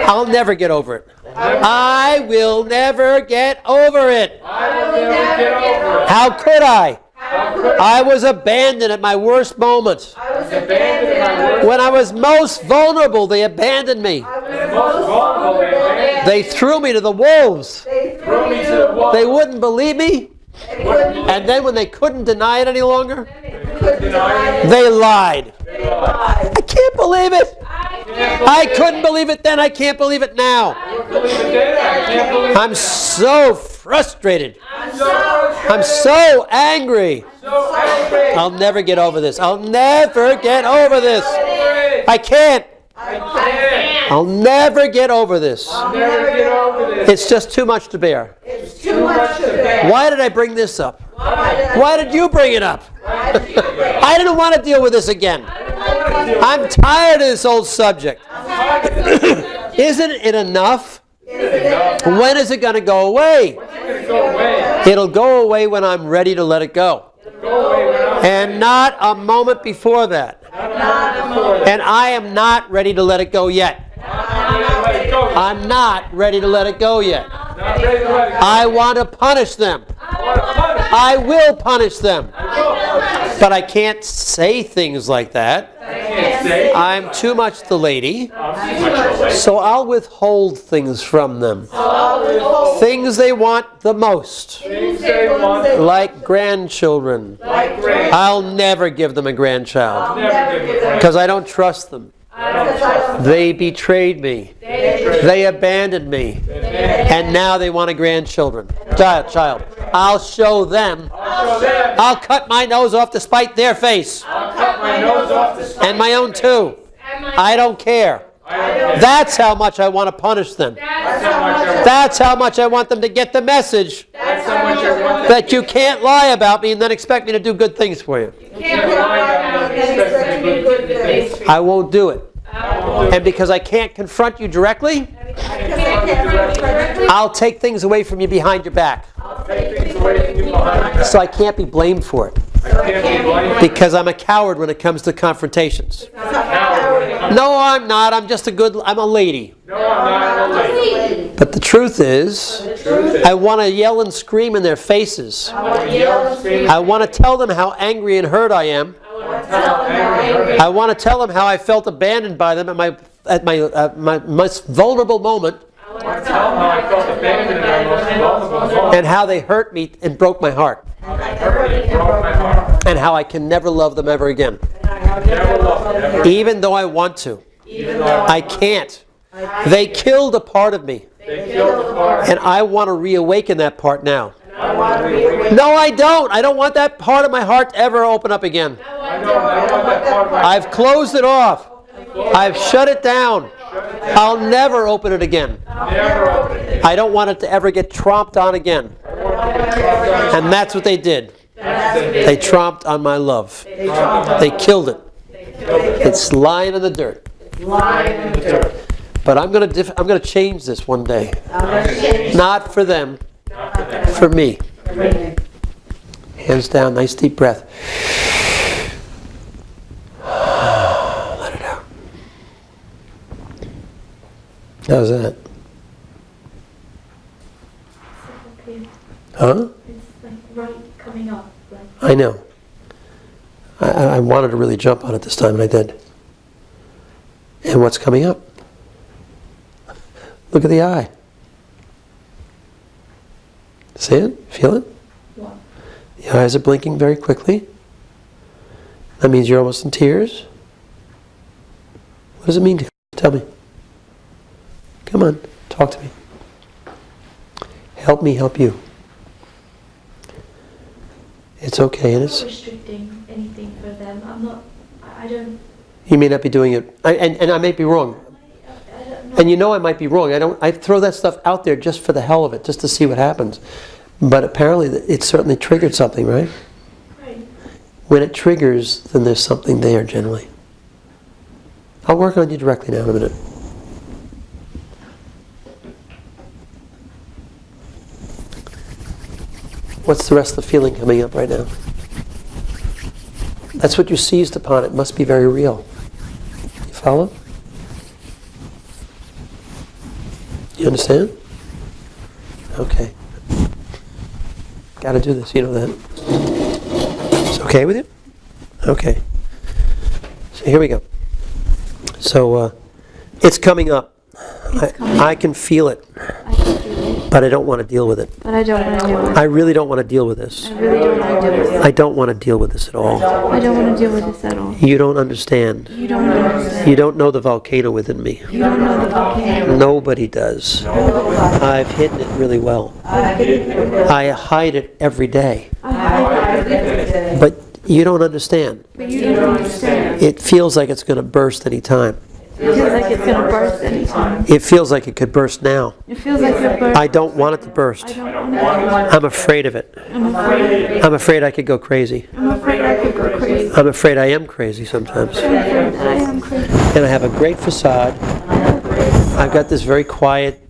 I'll never get over it. I will never get over it. How could I? I was abandoned at my worst moment. When I was most vulnerable, they abandoned me. They threw me to the wolves. They wouldn't believe me. And then when they couldn't deny it any longer, they lied. I can't believe it. I couldn't believe it then. I can't believe it now. I'm so frustrated. I'm so angry. I'll never get over this. I'll never get over this. I can't. I'll never get over this. It's just too much to bear. Why did I bring this up? Why did you bring it up? I didn't want to deal with this again. I'm tired of this old subject. Isn't it enough? When is it going to go away? It'll go away when I'm ready to let it go. And not a moment before that. And I am not ready to let it go yet. I'm not ready to let it go yet. I want to punish them. I will punish them. But I can't say things like that. I'm too much the lady. So I'll withhold things from them. Things they want the most. Like grandchildren. I'll never give them a grandchild. Because I don't trust them. They betrayed me. They abandoned me. And now they want a grandchildren. Child. I'll show them. I'll cut my nose off to spite their face. And my own too. I don't care. That's how much I want to punish them. That's how much I want them to get the message that you can't lie about me and then expect me to do good things for you. I won't do it. And because I can't confront you directly, I'll take things away from you behind your back. So I can't be blamed for it. Because I'm a coward when it comes to confrontations. No, I'm not. I'm a lady. But the truth is, I want to yell and scream in their faces. I want to tell them how angry and hurt I am. I want to tell them how I felt abandoned by them at my most vulnerable moment. And how they hurt me and broke my heart. And how I can never love them ever again. Even though I want to. I can't. They killed a part of me. And I want to reawaken that part now. No, I don't. I don't want that part of my heart to ever open up again. I've closed it off. I've shut it down. I'll never open it again. I don't want it to ever get tromped on again. And that's what they did. They tromped on my love. They killed it. It's lying in the dirt. But I'm going to change this one day. Not for them. For me. Hands down, nice deep breath. Let it out. How's that? Huh? It's like right coming up. I know. I wanted to really jump on it this time, and I did. And what's coming up? Look at the eye. See it? Feel it? What? The eyes are blinking very quickly. That means you're almost in tears. What does it mean? Tell me. Come on, talk to me. Help me help you. It's okay, and I'm it's... not restricting anything for them. I'm not, I don't, You may not be doing it, and I may be wrong. I don't know. And you know I might be wrong. I throw that stuff out there just for the hell of it, just to see what happens. But apparently it certainly triggered something, right? Right. When it triggers, then there's something there generally. I'll work on you directly now in a minute. What's the rest of the feeling coming up right now? That's what you seized upon. It must be very real. You follow? You understand? Okay. Got to do this, you know that. It's okay with you? Okay. So here we go. So it's coming up. I can feel it, I can do it, but I don't want to deal with it. but I don't want to do it. I really don't want to deal with this. I really don't want to do it. I don't want to deal with this at all. I don't want to deal with this at all. You don't understand. You don't understand. You don't know the volcano within me. You don't know the volcano. Nobody does. I've hidden it really well. I hide it every day. But you don't understand. But you don't understand. It feels like it's going to burst any time. It feels like it's going to burst anytime. It feels like it could burst now. It feels like it'll burst. I don't want it to burst. I don't want it. I'm afraid of it. I'm afraid. I'm afraid I could go crazy. I'm afraid I could go crazy. I'm afraid I am crazy sometimes. I'm afraid that I am crazy. And I have a great facade. I've got this very quiet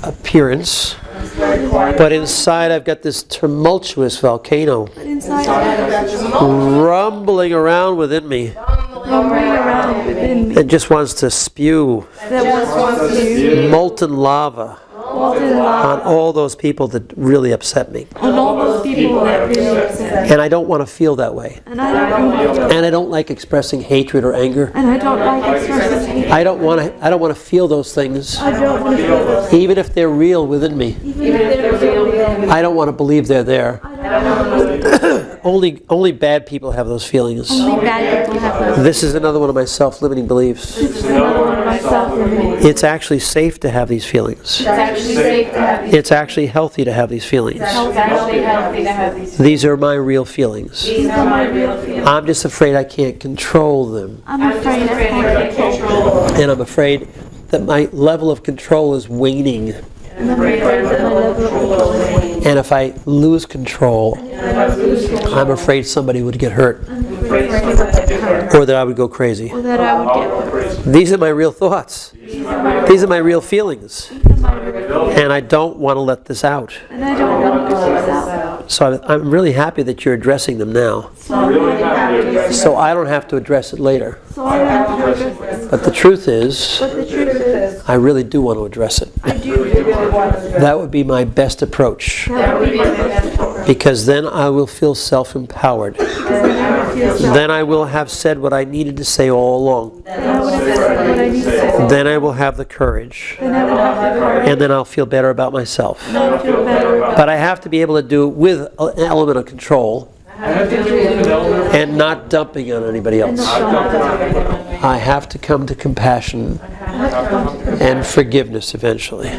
appearance. But inside I've got this tumultuous volcano But inside I rumbling around within me. lumbering around within me It just wants to spew that wants to molten lava molten lava on all those people that really upset me. on all those people that really upset me. And I don't want to feel that way. And I don't want to feel. And I don't like expressing hatred or anger. And I don't like expressing hate. I don't want to feel those things, I don't want to feel those. even if they're real within me. Even if they're real within me. I don't want to believe they're there. I don't want to believe. Only bad people have those feelings. Only bad people have those. This is another one of my self-limiting beliefs. This is another one of my self-limiting. It's actually safe to have these feelings. It's actually safe to have these. It's actually healthy to have these feelings. It's actually healthy to have these. These are my real feelings. These are my real feelings. I'm just afraid I can't control them. I'm afraid I can't control. And I'm afraid that my level of control is waning. I'm afraid that my level of control is waning. And if I lose control, I'm afraid somebody would get hurt. I'm afraid somebody would get hurt. Or that I would go crazy. Or that I would get hurt. These are my real thoughts. These are my real feelings. These are my real feelings. And I don't want to let this out. And I don't want to put this out. So I'm really happy that you're addressing them now. So I'm really happy. So I don't have to address it later. So I don't have to address this. But the truth is, But the truth is, I really do want to address it. I do really want to address. That would be my best approach. That would be my best approach. Because then I will feel self-empowered. Then I will have said what I needed to say all along. Then I would have said what I need to say. Then I will have the courage. Then I would have the courage. And then I'll feel better about myself. And I would feel better about But I have to be able to do it with an element of control and not dumping on anybody else. I have to come to compassion and forgiveness eventually.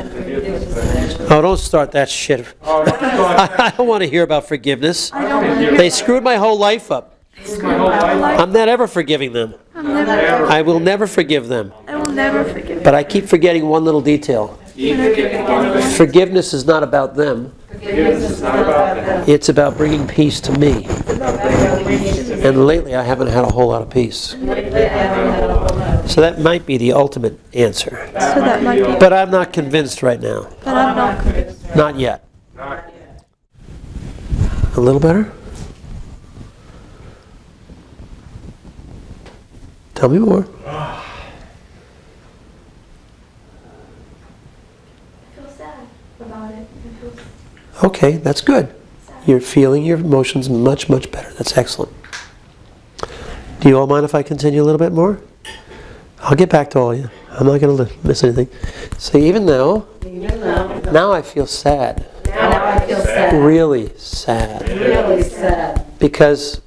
Oh, don't start that shit. I don't want to hear about forgiveness. They screwed my whole life up. I'm not ever forgiving them. I will never forgive them. I will never forgive. But I keep forgetting one little detail. Forgiveness is not about them. It's about bringing peace to me. And lately I haven't had a whole lot of peace. So that might be the ultimate answer. So that might be. But I'm not convinced right now. But I'm not convinced. Not yet. A little better? Tell me more. I feel sad about it. I feel Okay, that's good. You're feeling your emotions much, much better. That's excellent. Do you all mind if I continue a little bit more? I'll get back to all of you. I'm not going to miss anything. See, even though, now I feel sad. Now I feel sad. Really sad. Really sad. Because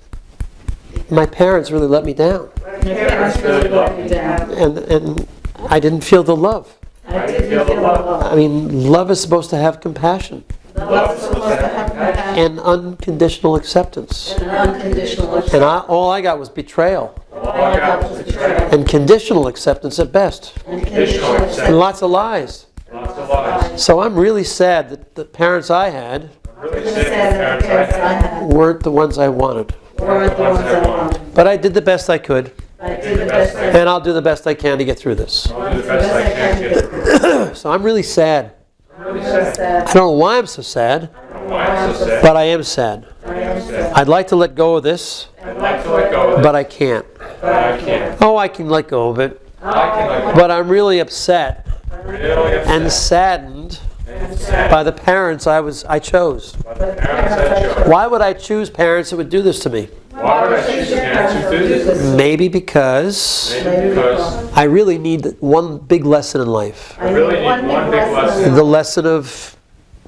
my parents really let me down. My parents really let me down. And I didn't feel the love. I didn't feel the love. I mean, love is supposed to have compassion Love is supposed to have compassion and unconditional acceptance. and unconditional And acceptance. all I got was betrayal All I got was betrayal and conditional acceptance at best. and conditional And acceptance. lots of lies. Lots of lies. So I'm really sad that the parents I had Really Sad that the parents I had weren't the ones I wanted. weren't the ones I wanted. But I did the best I could, I did the best I could. and I'll do the best I can to get through this. I'll do the best I can to get through. So I'm really sad. Really I'm sad. sad. I don't know why I'm so sad, Why I'm so sad. but I am sad. I am sad. I'd like to let go of this, I'd like to let go of it, but I can't. but I can't. Oh, I can let go of it, I can let but I'm really upset go. Really and upset saddened and sad by the parents I chose. by the parents I chose. Why would I choose parents that would do this to me? Why would I choose the parents who do this? Maybe because Maybe because I really need one big lesson in life. I really need one big lesson. The lesson of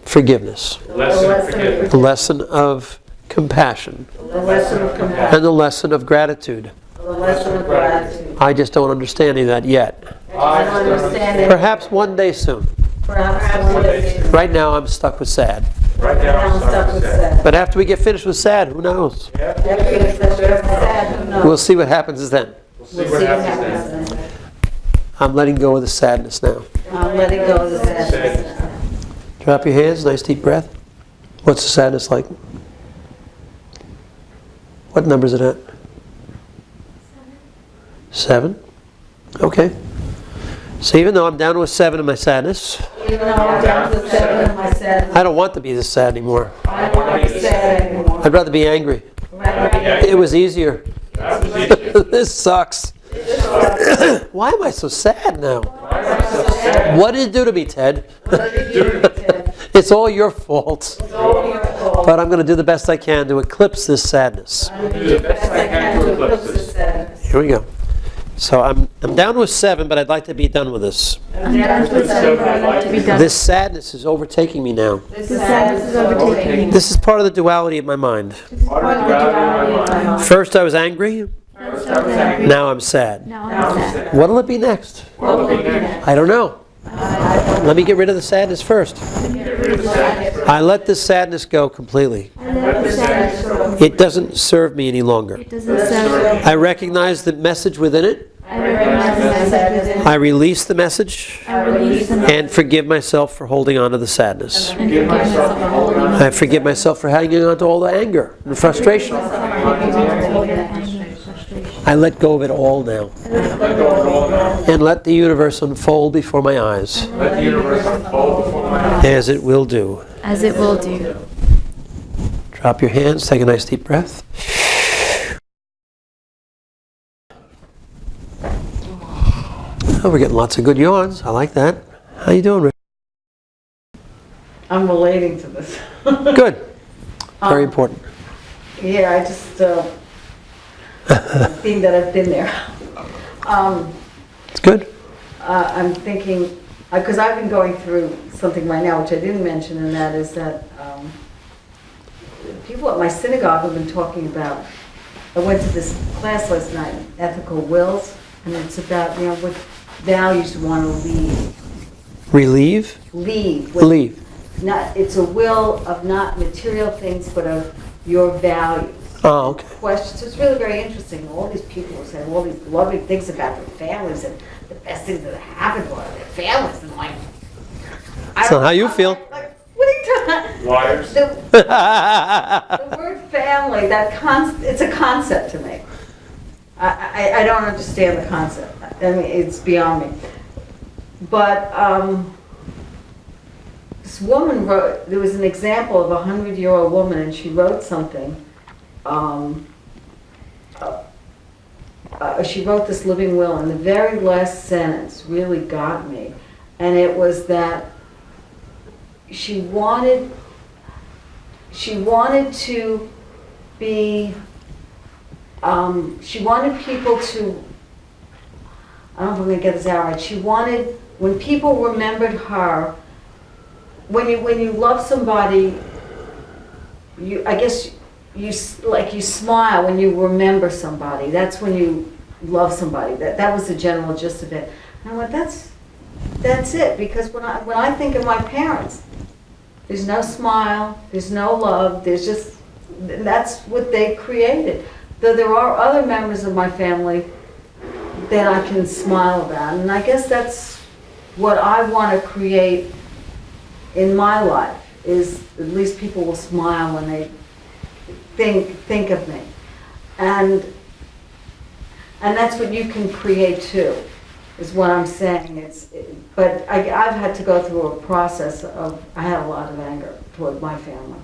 forgiveness, Lesson of forgiveness. the lesson of compassion, The lesson of compassion. and the lesson of gratitude. The lesson of gratitude. I just don't understand any of that yet. I don't understand it. Perhaps one day soon. Perhaps one day. Right now I'm stuck with sad. Right now I'm stuck with sad. sad. But after we get finished with sad, who knows? After we get sad, who knows? We'll see what happens then. We'll see We'll what see what happens then. happens then. I'm letting go of the sadness now. I'm letting go of the sadness. Sadness. Drop your hands, nice deep breath. What's the sadness like? What number is it at? 7? Okay. So even though I'm down to a 7 in my sadness, Even though I'm down to 7 in my sadness, I don't want to be this sad anymore. I don't want to be sad anymore. I'd rather be angry. It was easier. That was easier. This sucks. Why am I so sad now? What did you do to me, Ted? It's all your fault. But I'm going to do the best I can to eclipse this sadness. Do the best I can to eclipse this. Here we go. So I'm down to a 7, but I'd like to be done with this. This sadness is overtaking me now. This sadness is overtaking me. This is part of the duality of my mind. Part of the duality of my mind. First I was angry, First I was angry. now I'm sad. Now I'm sad. What'll it be next? What will be next? I don't know. Let me get rid of the sadness first. Get rid of the sadness. I let this sadness go completely. Let the sadness go. It doesn't serve me any longer. It doesn't serve. I recognize the message within it. I recognize the message within. I release the message I release them and forgive myself for holding on to the sadness. and forgive myself for holding on. I forgive myself for hanging on to all the anger and frustration. I let go of it all now Let go of it all now. and let the universe unfold before my eyes, Let the universe unfold before my eyes. as it will do. As it will do. Drop your hands, take a nice deep breath. Oh, we're getting lots of good yawns. I like that. How you doing, Rick? I'm relating to this. Good. Very important. Yeah, I just, being that I've been there. It's good. I'm thinking, because I've been going through something right now, which I didn't mention, and that is that people at my synagogue have been talking about, I went to this class last night, Ethical Wills, and it's about, you know, what values you want to Relieve? leave. Leave. Not, it's a will of not material things, but of your values. Oh, okay. Questions. It's really very interesting. All these people are saying all these loving things about their families, and the best things that happened were their families. And like, That's not how you feel. Like, what are you talking? Liars. The word family, it's a concept to me. I don't understand the concept. I mean, it's beyond me. But this woman wrote, there was an example of a 100-year-old woman, and she wrote something. She wrote this living will, and the very last sentence really got me. And it was that she wanted to be, she wanted people to I don't know if I'm gonna get this out right. She wanted, when people remembered her, when you love somebody, I guess you smile when you remember somebody. That's when you love somebody. That was the general gist of it. And I went, that's it. Because when I think of my parents, there's no smile, there's no love, that's what they created. Though there are other members of my family that I can smile about. And I guess that's what I want to create in my life, is at least people will smile when they think of me. And that's what you can create too, is what I'm saying. But I've had to go through a process of, I had a lot of anger toward my family.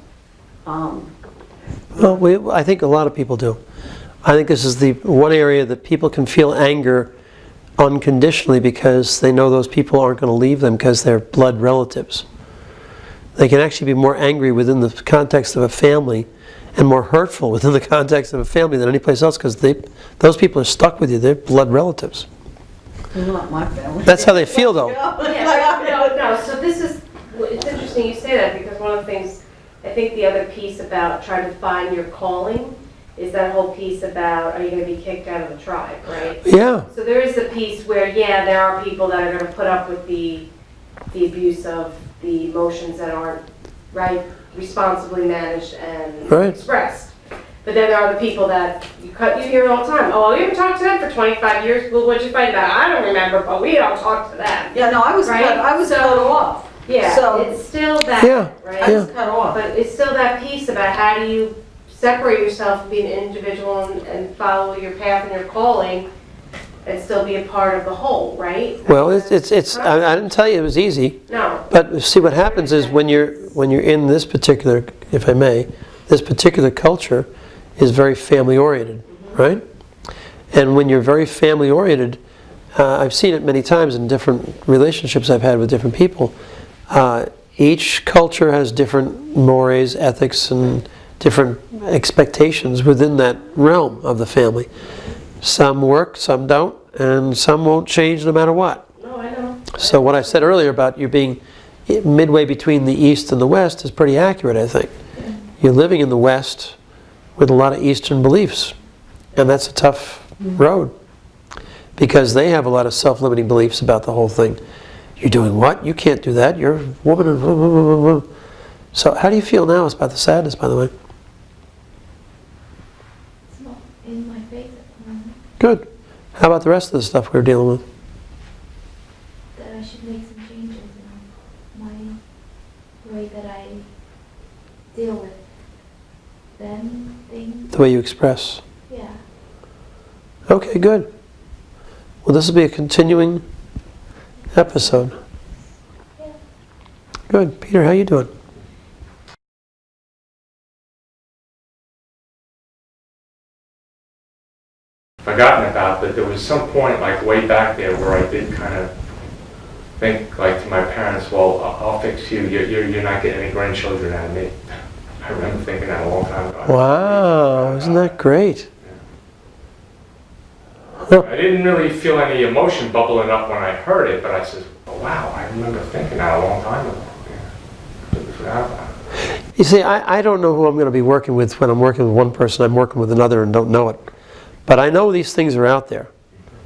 Well, I think a lot of people do. I think this is the one area that people can feel anger unconditionally because they know those people aren't going to leave them because they're blood relatives. They can actually be more angry within the context of a family and more hurtful within the context of a family than any place else because those people are stuck with you. They're blood relatives. They're not my family. That's how they feel, though. Yeah, no, so this is, it's interesting you say that, because one of the things, I think the other piece about trying to find your calling is that whole piece about, are you going to be kicked out of the tribe, right? Yeah. So there is the piece where, yeah, there are people that are going to put up with the abuse of the emotions that aren't responsibly managed and expressed. But then there are the people that you hear all the time. Oh, you haven't talked to them for 25 years. Well, what'd you fight about? I don't remember, but we don't talk to them. Yeah, no, I was cut off. Yeah, So- it's still that, right? I was cut off. But it's still that piece about how do you separate yourself from being an individual and follow your path and your calling and still be a part of the whole, right? Well, it's. I didn't tell you it was easy. No. But see, what happens is when you're in this particular, if I may, this particular culture is very family oriented, right? And when you're very family oriented, I've seen it many times in different relationships I've had with different people. Each culture has different mores, ethics, and different expectations within that realm of the family. Some work, some don't, and some won't change no matter what. No, I know. So what I said earlier about you being midway between the East and the West is pretty accurate, I think. You're living in the West with a lot of Eastern beliefs, and that's a tough road because they have a lot of self-limiting beliefs about the whole thing. You're doing what? You can't do that. You're a woman. And blah, blah, blah, blah. So how do you feel now? It's about the sadness, by the way. It's not in my face at the moment. Good. How about the rest of the stuff we're dealing with? That I should make some changes in my way that I deal with them, things. The way you express. Yeah. Okay, good. Well, this will be a continuing episode. Yeah. Good. Peter, how you doing? Forgotten about, but there was some point like way back there where I did kind of think like to my parents, well, I'll fix you. You're not getting any grandchildren out of me. I remember thinking that a long time ago. Wow, isn't that great? I didn't really feel any emotion bubbling up when I heard it, but I said, oh, wow, I remember thinking that a long time ago. Yeah. Totally forgot about it. You see, I don't know who I'm going to be working with when I'm working with one person. I'm working with another and don't know it. But I know these things are out there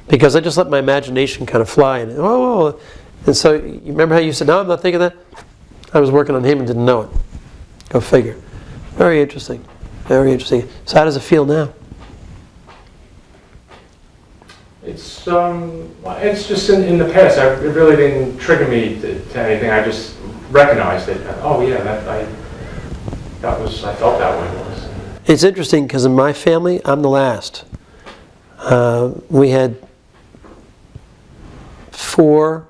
because I just let my imagination kind of fly. And so you remember how you said, no, I'm not thinking that? I was working on him and didn't know it. Go figure. Very interesting. Very interesting. So how does it feel now? It's just in the past. It really didn't trigger me to anything. I just recognized it. Oh yeah, I felt that way once. It's interesting because in my family, I'm the last. We had 4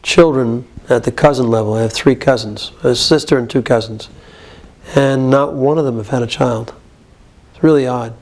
children at the cousin level. I have 3 cousins, a sister and 2 cousins, and not one of them have had a child. It's really odd.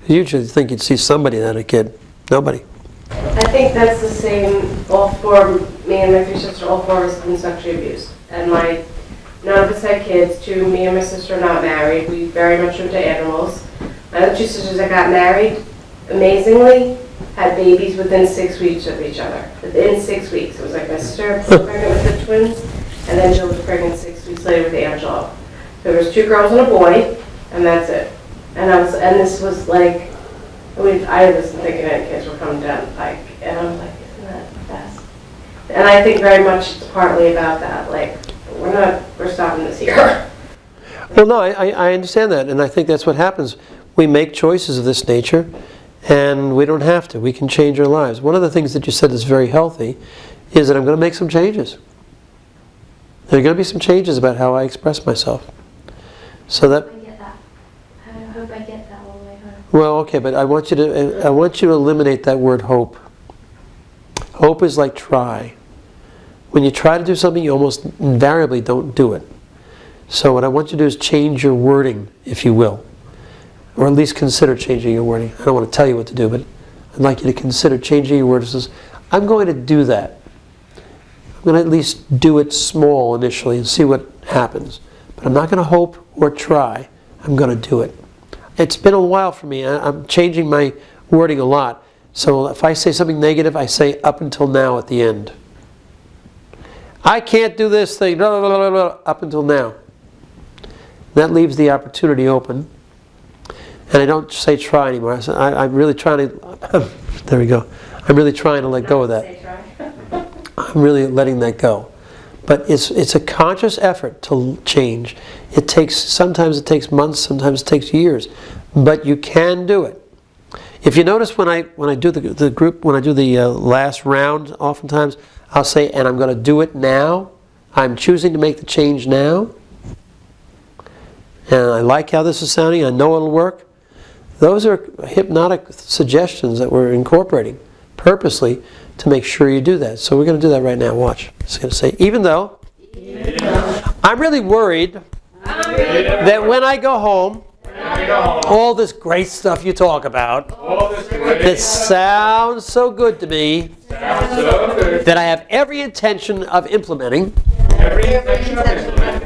You usually think you'd see somebody that had a kid. Nobody. I think that's the same, all 4, me and my 3 sisters, all 4 of us have been sexually abused. And none of us had kids. 2, me and my sister are not married. We very much into animals. My other 2 sisters that got married, amazingly, had babies within 6 weeks of each other. Within 6 weeks. It was like my sister was pregnant with the twins, and then Jill was pregnant 6 weeks later with Angela. There was 2 girls and a boy, and that's it. And this was like, I wasn't thinking any kids were coming down the pike, and I was like, isn't that the best? And I think very much it's partly about that. Like, we're stopping this here. Well, no, I understand that, and I think that's what happens. We make choices of this nature, and we don't have to. We can change our lives. One of the things that you said is very healthy is that I'm going to make some changes. There are going to be some changes about how I express myself. So that. I get that. I hope I get that all the way home. Well, okay, but I want you to eliminate that word hope. Hope is like try. When you try to do something, you almost invariably don't do it. So what I want you to do is change your wording, if you will. Or at least consider changing your wording. I don't want to tell you what to do, but I'd like you to consider changing your wording. Says, I'm going to do that. I'm going to at least do it small initially and see what happens. But I'm not going to hope or try. I'm going to do it. It's been a while for me. I'm changing my wording a lot. So if I say something negative, I say up until now at the end. I can't do this thing, blah, blah, blah, blah, up until now. That leaves the opportunity open. And I don't say try anymore. I say, I'm really trying to, there we go. I'm really trying to let go of that. I'm really letting that go. But it's a conscious effort to change. Sometimes it takes months, sometimes it takes years. But you can do it. If you notice when I do the group, when I do the last round, oftentimes I'll say, and I'm going to do it now. I'm choosing to make the change now. And I like how this is sounding. I know it'll work. Those are hypnotic suggestions that we're incorporating purposely to make sure you do that. So we're going to do that right now. Watch. It's going to say, even though I'm really worried that when I go home, all this great stuff you talk about that sounds so good to me that I have every intention of implementing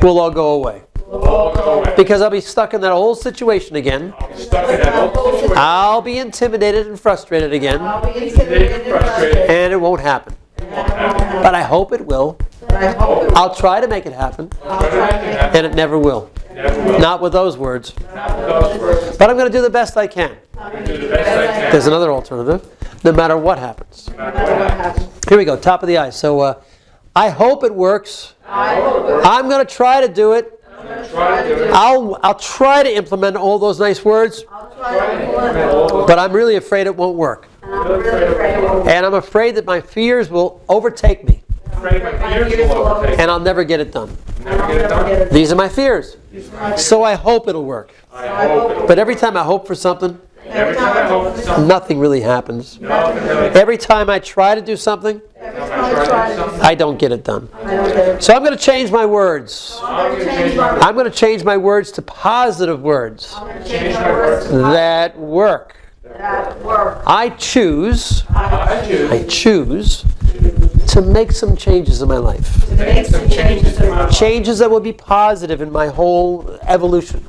will all go away. Because I'll be stuck in that old situation again. I'll be intimidated and frustrated again. And it won't happen. But I hope it will. I'll try to make it happen. And it never will. Not with those words. But I'm going to do the best I can. There's another alternative. No matter what happens. Here we go, top of the eye. So I hope it works. I'm going to try to do it. I'll try to implement all those nice words. But I'm really afraid it won't work. And I'm afraid that my fears will overtake me. And I'll never get it done. These are my fears. So I hope it'll work. But every time I hope for something, nothing really happens. Every time I try to do something, I don't get it done. So I'm going to change my words. I'm going to change my words to positive words that work. I choose to make some changes in my life. Changes that will be positive in my whole evolution.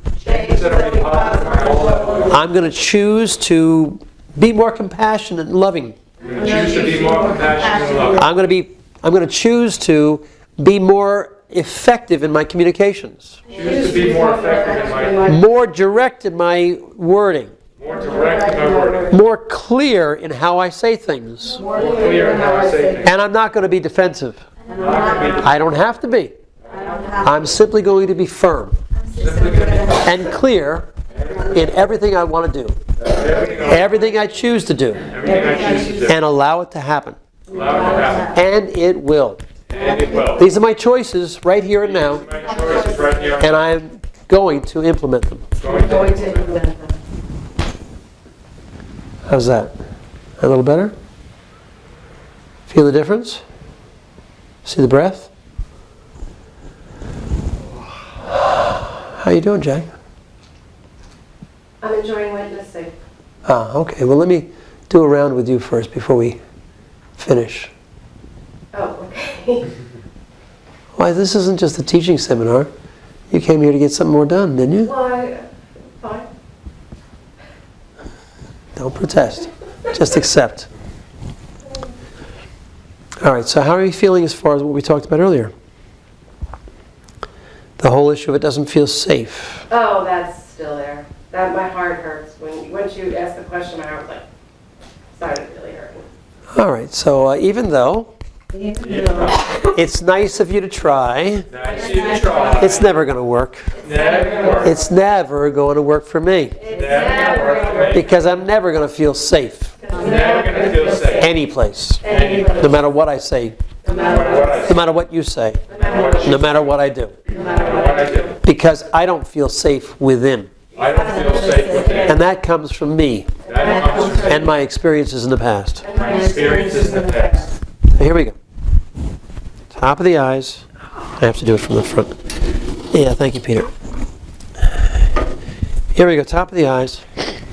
I'm going to choose to be more compassionate and loving. I'm going to choose to be more effective in my communications. More direct in my wording. More clear in how I say things. And I'm not going to be defensive. I don't have to be. I'm simply going to be firm and clear in everything I want to do. Everything I choose to do. And allow it to happen. And it will. These are my choices right here and now. And I'm going to implement them. How's that? A little better? Feel the difference? See the breath? How you doing, Jack? I'm enjoying witnessing. Okay. Well, let me do a round with you first before we finish. Oh, okay. Why, this isn't just a teaching seminar. You came here to get something more done, didn't you? Well, fine. Don't protest. Just accept. All right, so how are you feeling as far as what we talked about earlier? The whole issue of it doesn't feel safe. Oh, that's still there. That my heart hurts. Once you asked the question, my heart was like, started really hurting. All right, so even though it's nice of you to try, Nice you to try. it's never going to work. Never gonna work. It's never going to work for me It's Never gonna work for me. because I'm never going to feel safe Never gonna feel safe. any place, Anyway, no matter what I say, no matter What I no matter what you say, no matter what I do, what I do. because I don't feel safe within. I don't feel safe within. And that comes from me That comes from and my experiences in the past. my experiences in the past. So here we go. Top of the eyes. I have to do it from the front. Yeah, thank you, Peter. Here we go, top of the eyes.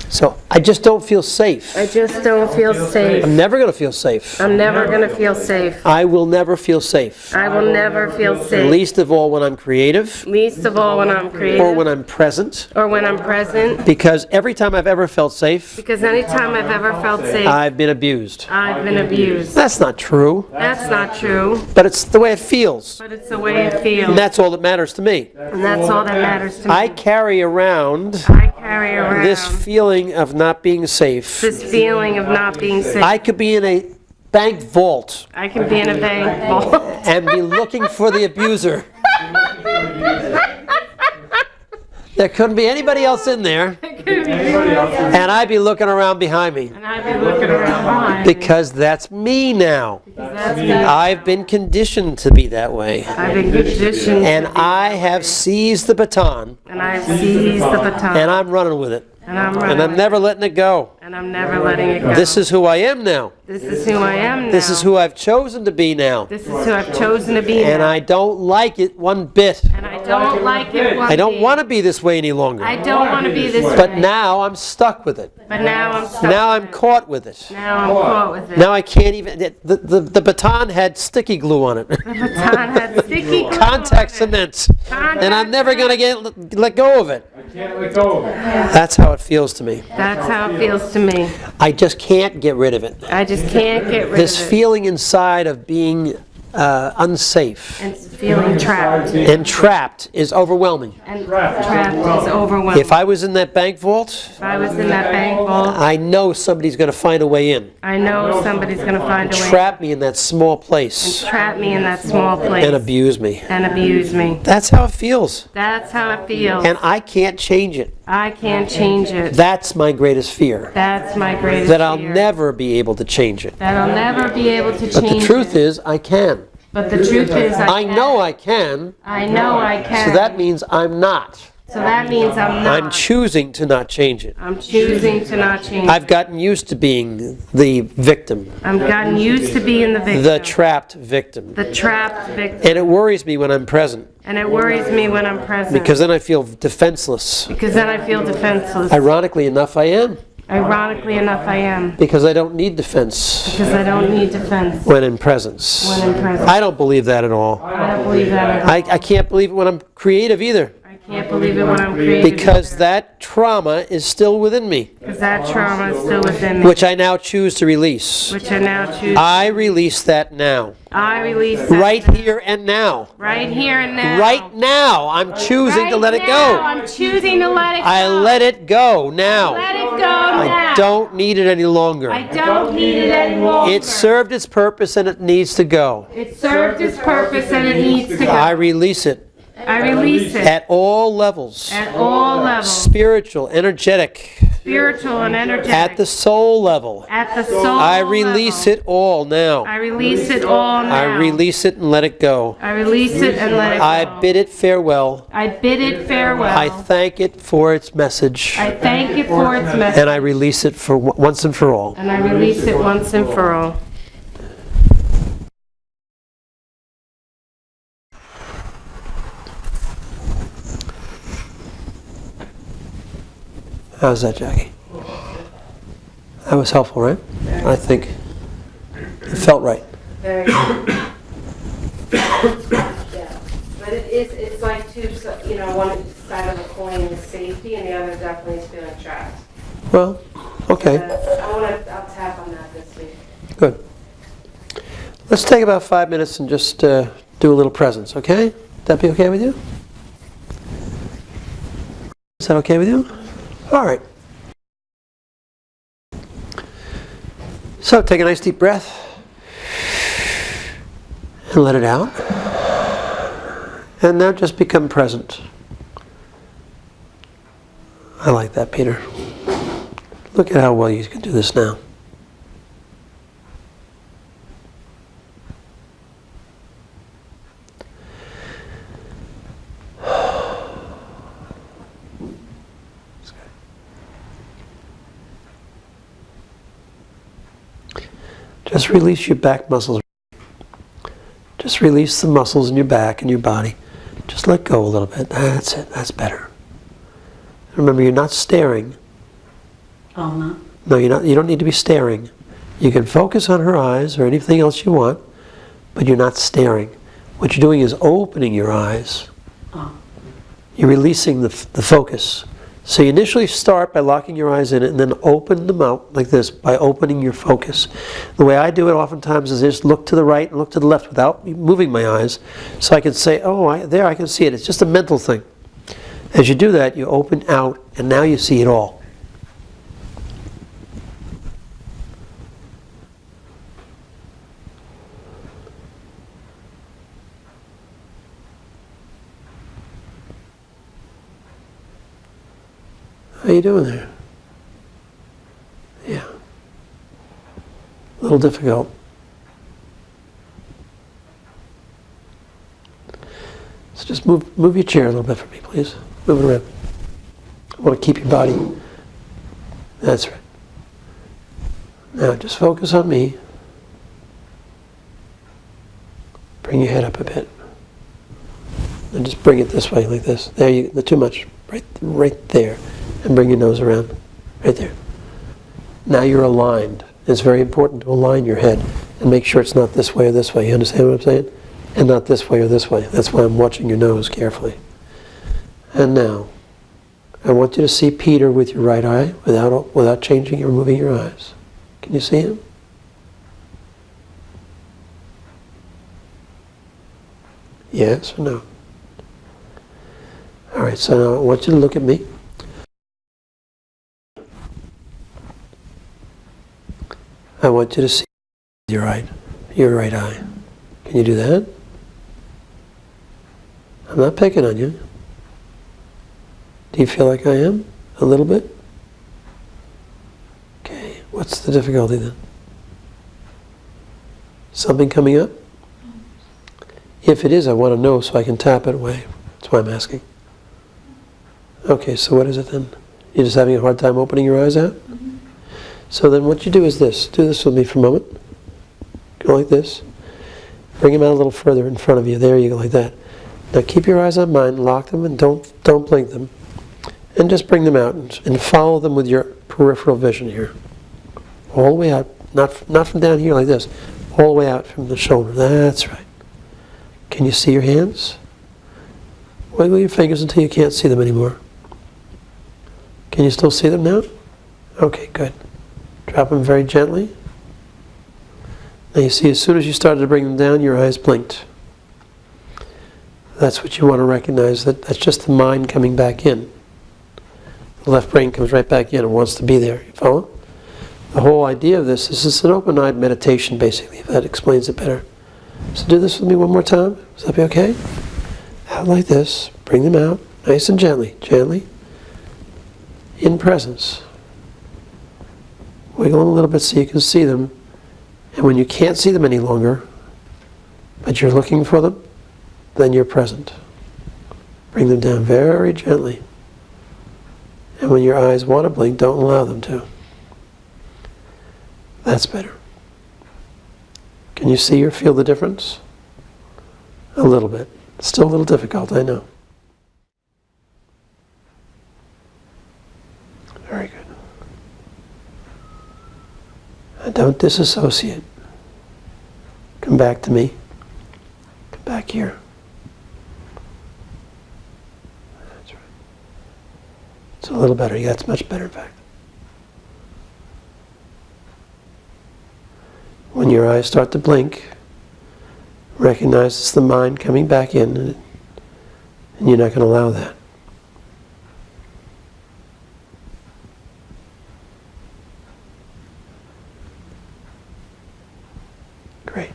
So I just don't feel safe. I just don't feel safe. I'm never going to feel safe. I'm never going to feel safe. I will never feel safe. I will never feel safe. Least of all when I'm creative Least of all when I'm creative. or when I'm present. Or when I'm present. Because every time I've ever felt safe, Because anytime I've ever felt safe, I've been abused. I've been abused. That's not true, That's not true, but it's the way it feels. but it's the way it feels. And that's all that matters to me. And that's all that matters to me. I carry around I carry around this feeling of not being safe. this feeling of not being safe. I could be in a bank vault I can be in a bank vault. and be looking for the abuser. There couldn't be anybody else in there, and I'd be looking around behind me. And I'd be looking around behind me. Because that's me now. That's me. I've been conditioned to be that way. I've been conditioned. And I have seized the baton, And I've seized the baton. and I'm running with it. And I'm running. And I'm never letting it go. And I'm never letting it go. This is who I am now. This is who I am now. This is who I've chosen to be now. This is who I've chosen to be And now. I don't like it one bit. And I don't like it one I don't bit. want to be this way any longer. I don't want to be this way. But now I'm stuck with it. But now I'm stuck. Now I'm caught with it. Now I'm caught with it. Now I can't even. The baton had sticky glue on it. The baton had sticky glue on Contact it. cement. Contact And I'm never going to let go of it. I can't let go of it. That's how it feels to me. That's how it feels to me. I just can't get rid of it. I just can't get rid This of it. feeling inside of being unsafe And feeling trapped. and trapped is overwhelming. And trapped is overwhelming. If I was in that bank vault, If I was in that bank vault, I know somebody's going to find a way in. I know somebody's going to find a way Trap me in that small place to trap me in that small place and abuse me. and abuse me. That's how it feels. That's how it feels. And I can't change it. I can't change it. That's my greatest fear. That's my greatest That I'll fear. never be able to change it. That I'll never be able to change But the truth it. is, I can. But the truth is, I know I can, I know I can. so that means I'm not. So that means I'm not. I'm choosing to not change it. I'm choosing to not change. I've gotten used to being the victim, I've gotten used to being the victim. the trapped victim. The trapped victim. And it worries me when I'm present, And it worries me when I'm present. because then I feel defenseless. Because then I feel defenseless. Ironically enough, I am, Ironically enough, I am. because I don't need defense Because I don't need defense when in presence. when in presence. I don't believe that at all. I don't believe that at all. I can't believe it when I'm creative either, I can't believe it when I'm creative. because that trauma is still within me, Because that trauma is still within me. which I now choose to release. Which I now choose. I release that now, I release that right here and now. right here and now. Right now, I'm choosing to let it now, go. I'm choosing to let it go. I let it go now. Let it go now. I don't need it any longer. I don't need it anymore. It served its purpose and it needs to go. It served its purpose and it needs to go. I release it I release it at all levels. at all levels, Spiritual, energetic, spiritual and energetic. at the soul level. At the soul I release level. it all now. I release it all now. I release it and let it go. I release it and let it go. I bid it farewell. I bid it farewell. I thank it for its message. I thank it for its message. And I release it for once and for all. And I release it once and for all. How's that, Jackie? That was helpful, right? I think it felt right. Very good. Yeah. But it's like two, one side of a coin is safety and the other definitely is feeling trapped. Well, Okay, I'll tap on that this week. good. Let's take about 5 minutes and just do a little presence, okay? Would that be okay with you? Is that okay with you? All right. So take a nice deep breath and let it out. And now just become present. I like that, Peter. Look at how well you can do this now. Just release your back muscles. Just release the muscles in your back and your body. Just let go a little bit. That's it. That's better. Remember, you're not staring. Oh, no. No, you're not. You don't need to be staring. You can focus on her eyes or anything else you want, but you're not staring. What you're doing is opening your eyes. Oh. You're releasing the focus. So you initially start by locking your eyes in it and then open them out like this by opening your focus. The way I do it oftentimes is just look to the right and look to the left without moving my eyes, so I can say, oh, there I can see it. It's just a mental thing. As you do that, you open out and now you see it all. How you doing there? Yeah. A little difficult. So just move your chair a little bit for me, please. Move it around. I want to keep your body. That's right. Now just focus on me. Bring your head up a bit. And just bring it this way, like this. There you, not too much. Right there. And bring your nose around. Right there. Now you're aligned. It's very important to align your head and make sure it's not this way or this way. You understand what I'm saying? And not this way or this way. That's why I'm watching your nose carefully. And now, I want you to see Peter with your right eye without changing or moving your eyes. Can you see him? Yes or no? All right, so now I want you to look at me. I want you to see your right eye. Can you do that? I'm not picking on you. Do you feel like I am? A little bit? Okay, what's the difficulty then? Something coming up? If it is, I want to know so I can tap it away. That's why I'm asking. Okay, so what is it then? You're just having a hard time opening your eyes out? Mm-hmm. So then what you do is this. Do this with me for a moment. Go like this. Bring them out a little further in front of you. There you go, like that. Now keep your eyes on mine, lock them, and don't blink them. And just bring them out and follow them with your peripheral vision here. All the way out. Not from down here like this. All the way out from the shoulder. That's right. Can you see your hands? Wiggle your fingers until you can't see them anymore. Can you still see them now? Okay, good. Drop them very gently. Now you see, as soon as you started to bring them down, your eyes blinked. That's what you want to recognize. That's just the mind coming back in. The left brain comes right back in and wants to be there. You follow? The whole idea of this is it's an open-eyed meditation, basically, if that explains it better. So do this with me one more time. Does that be okay? Out like this. Bring them out. Nice and gently. Gently. In presence. Wiggle them a little bit so you can see them. And when you can't see them any longer, but you're looking for them, then you're present. Bring them down very gently. And when your eyes want to blink, don't allow them to. That's better. Can you see or feel the difference? A little bit. Still a little difficult, I know. Very good. And don't disassociate. Come back to me. Come back here. That's right. It's a little better. Yeah, it's much better, in fact. your eyes start to blink, recognize it's the mind coming back in, and you're not going to allow that. Great.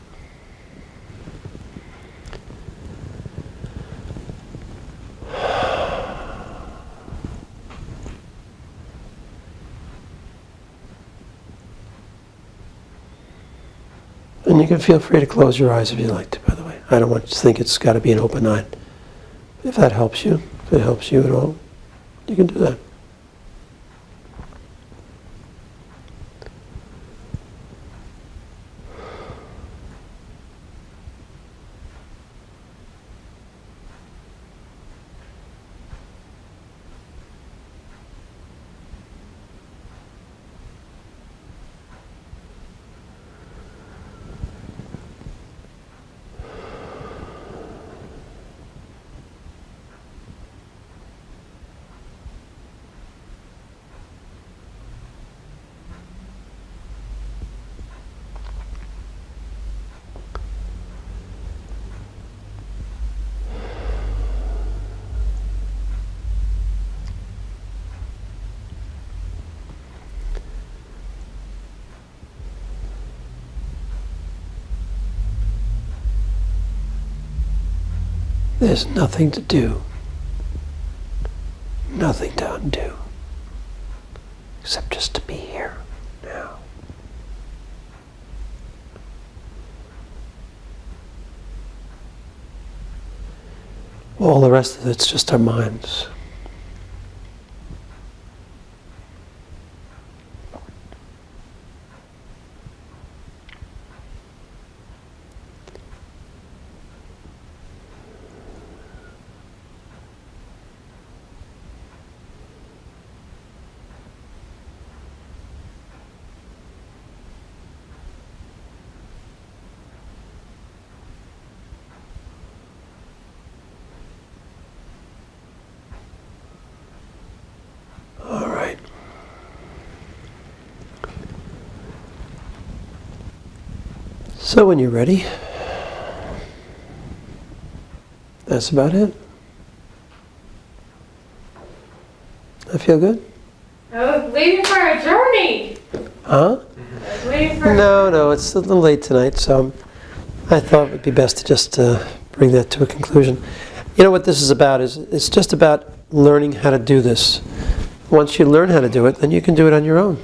And you can feel free to close your eyes if you like to, by the way. I don't want you to think it's got to be an open eye. If that helps you, if it helps you at all, you can do that. There's nothing to do, nothing to undo, except just to be here now. All the rest of it's just our minds. All right. So when you're ready, that's about it. I feel good? I was waiting for a journey. Huh? I was waiting for No, it's a little late tonight, so I thought it would be best to just bring that to a conclusion. You know what this is about? It's just about learning how to do this. Once you learn how to do it, then you can do it on your own.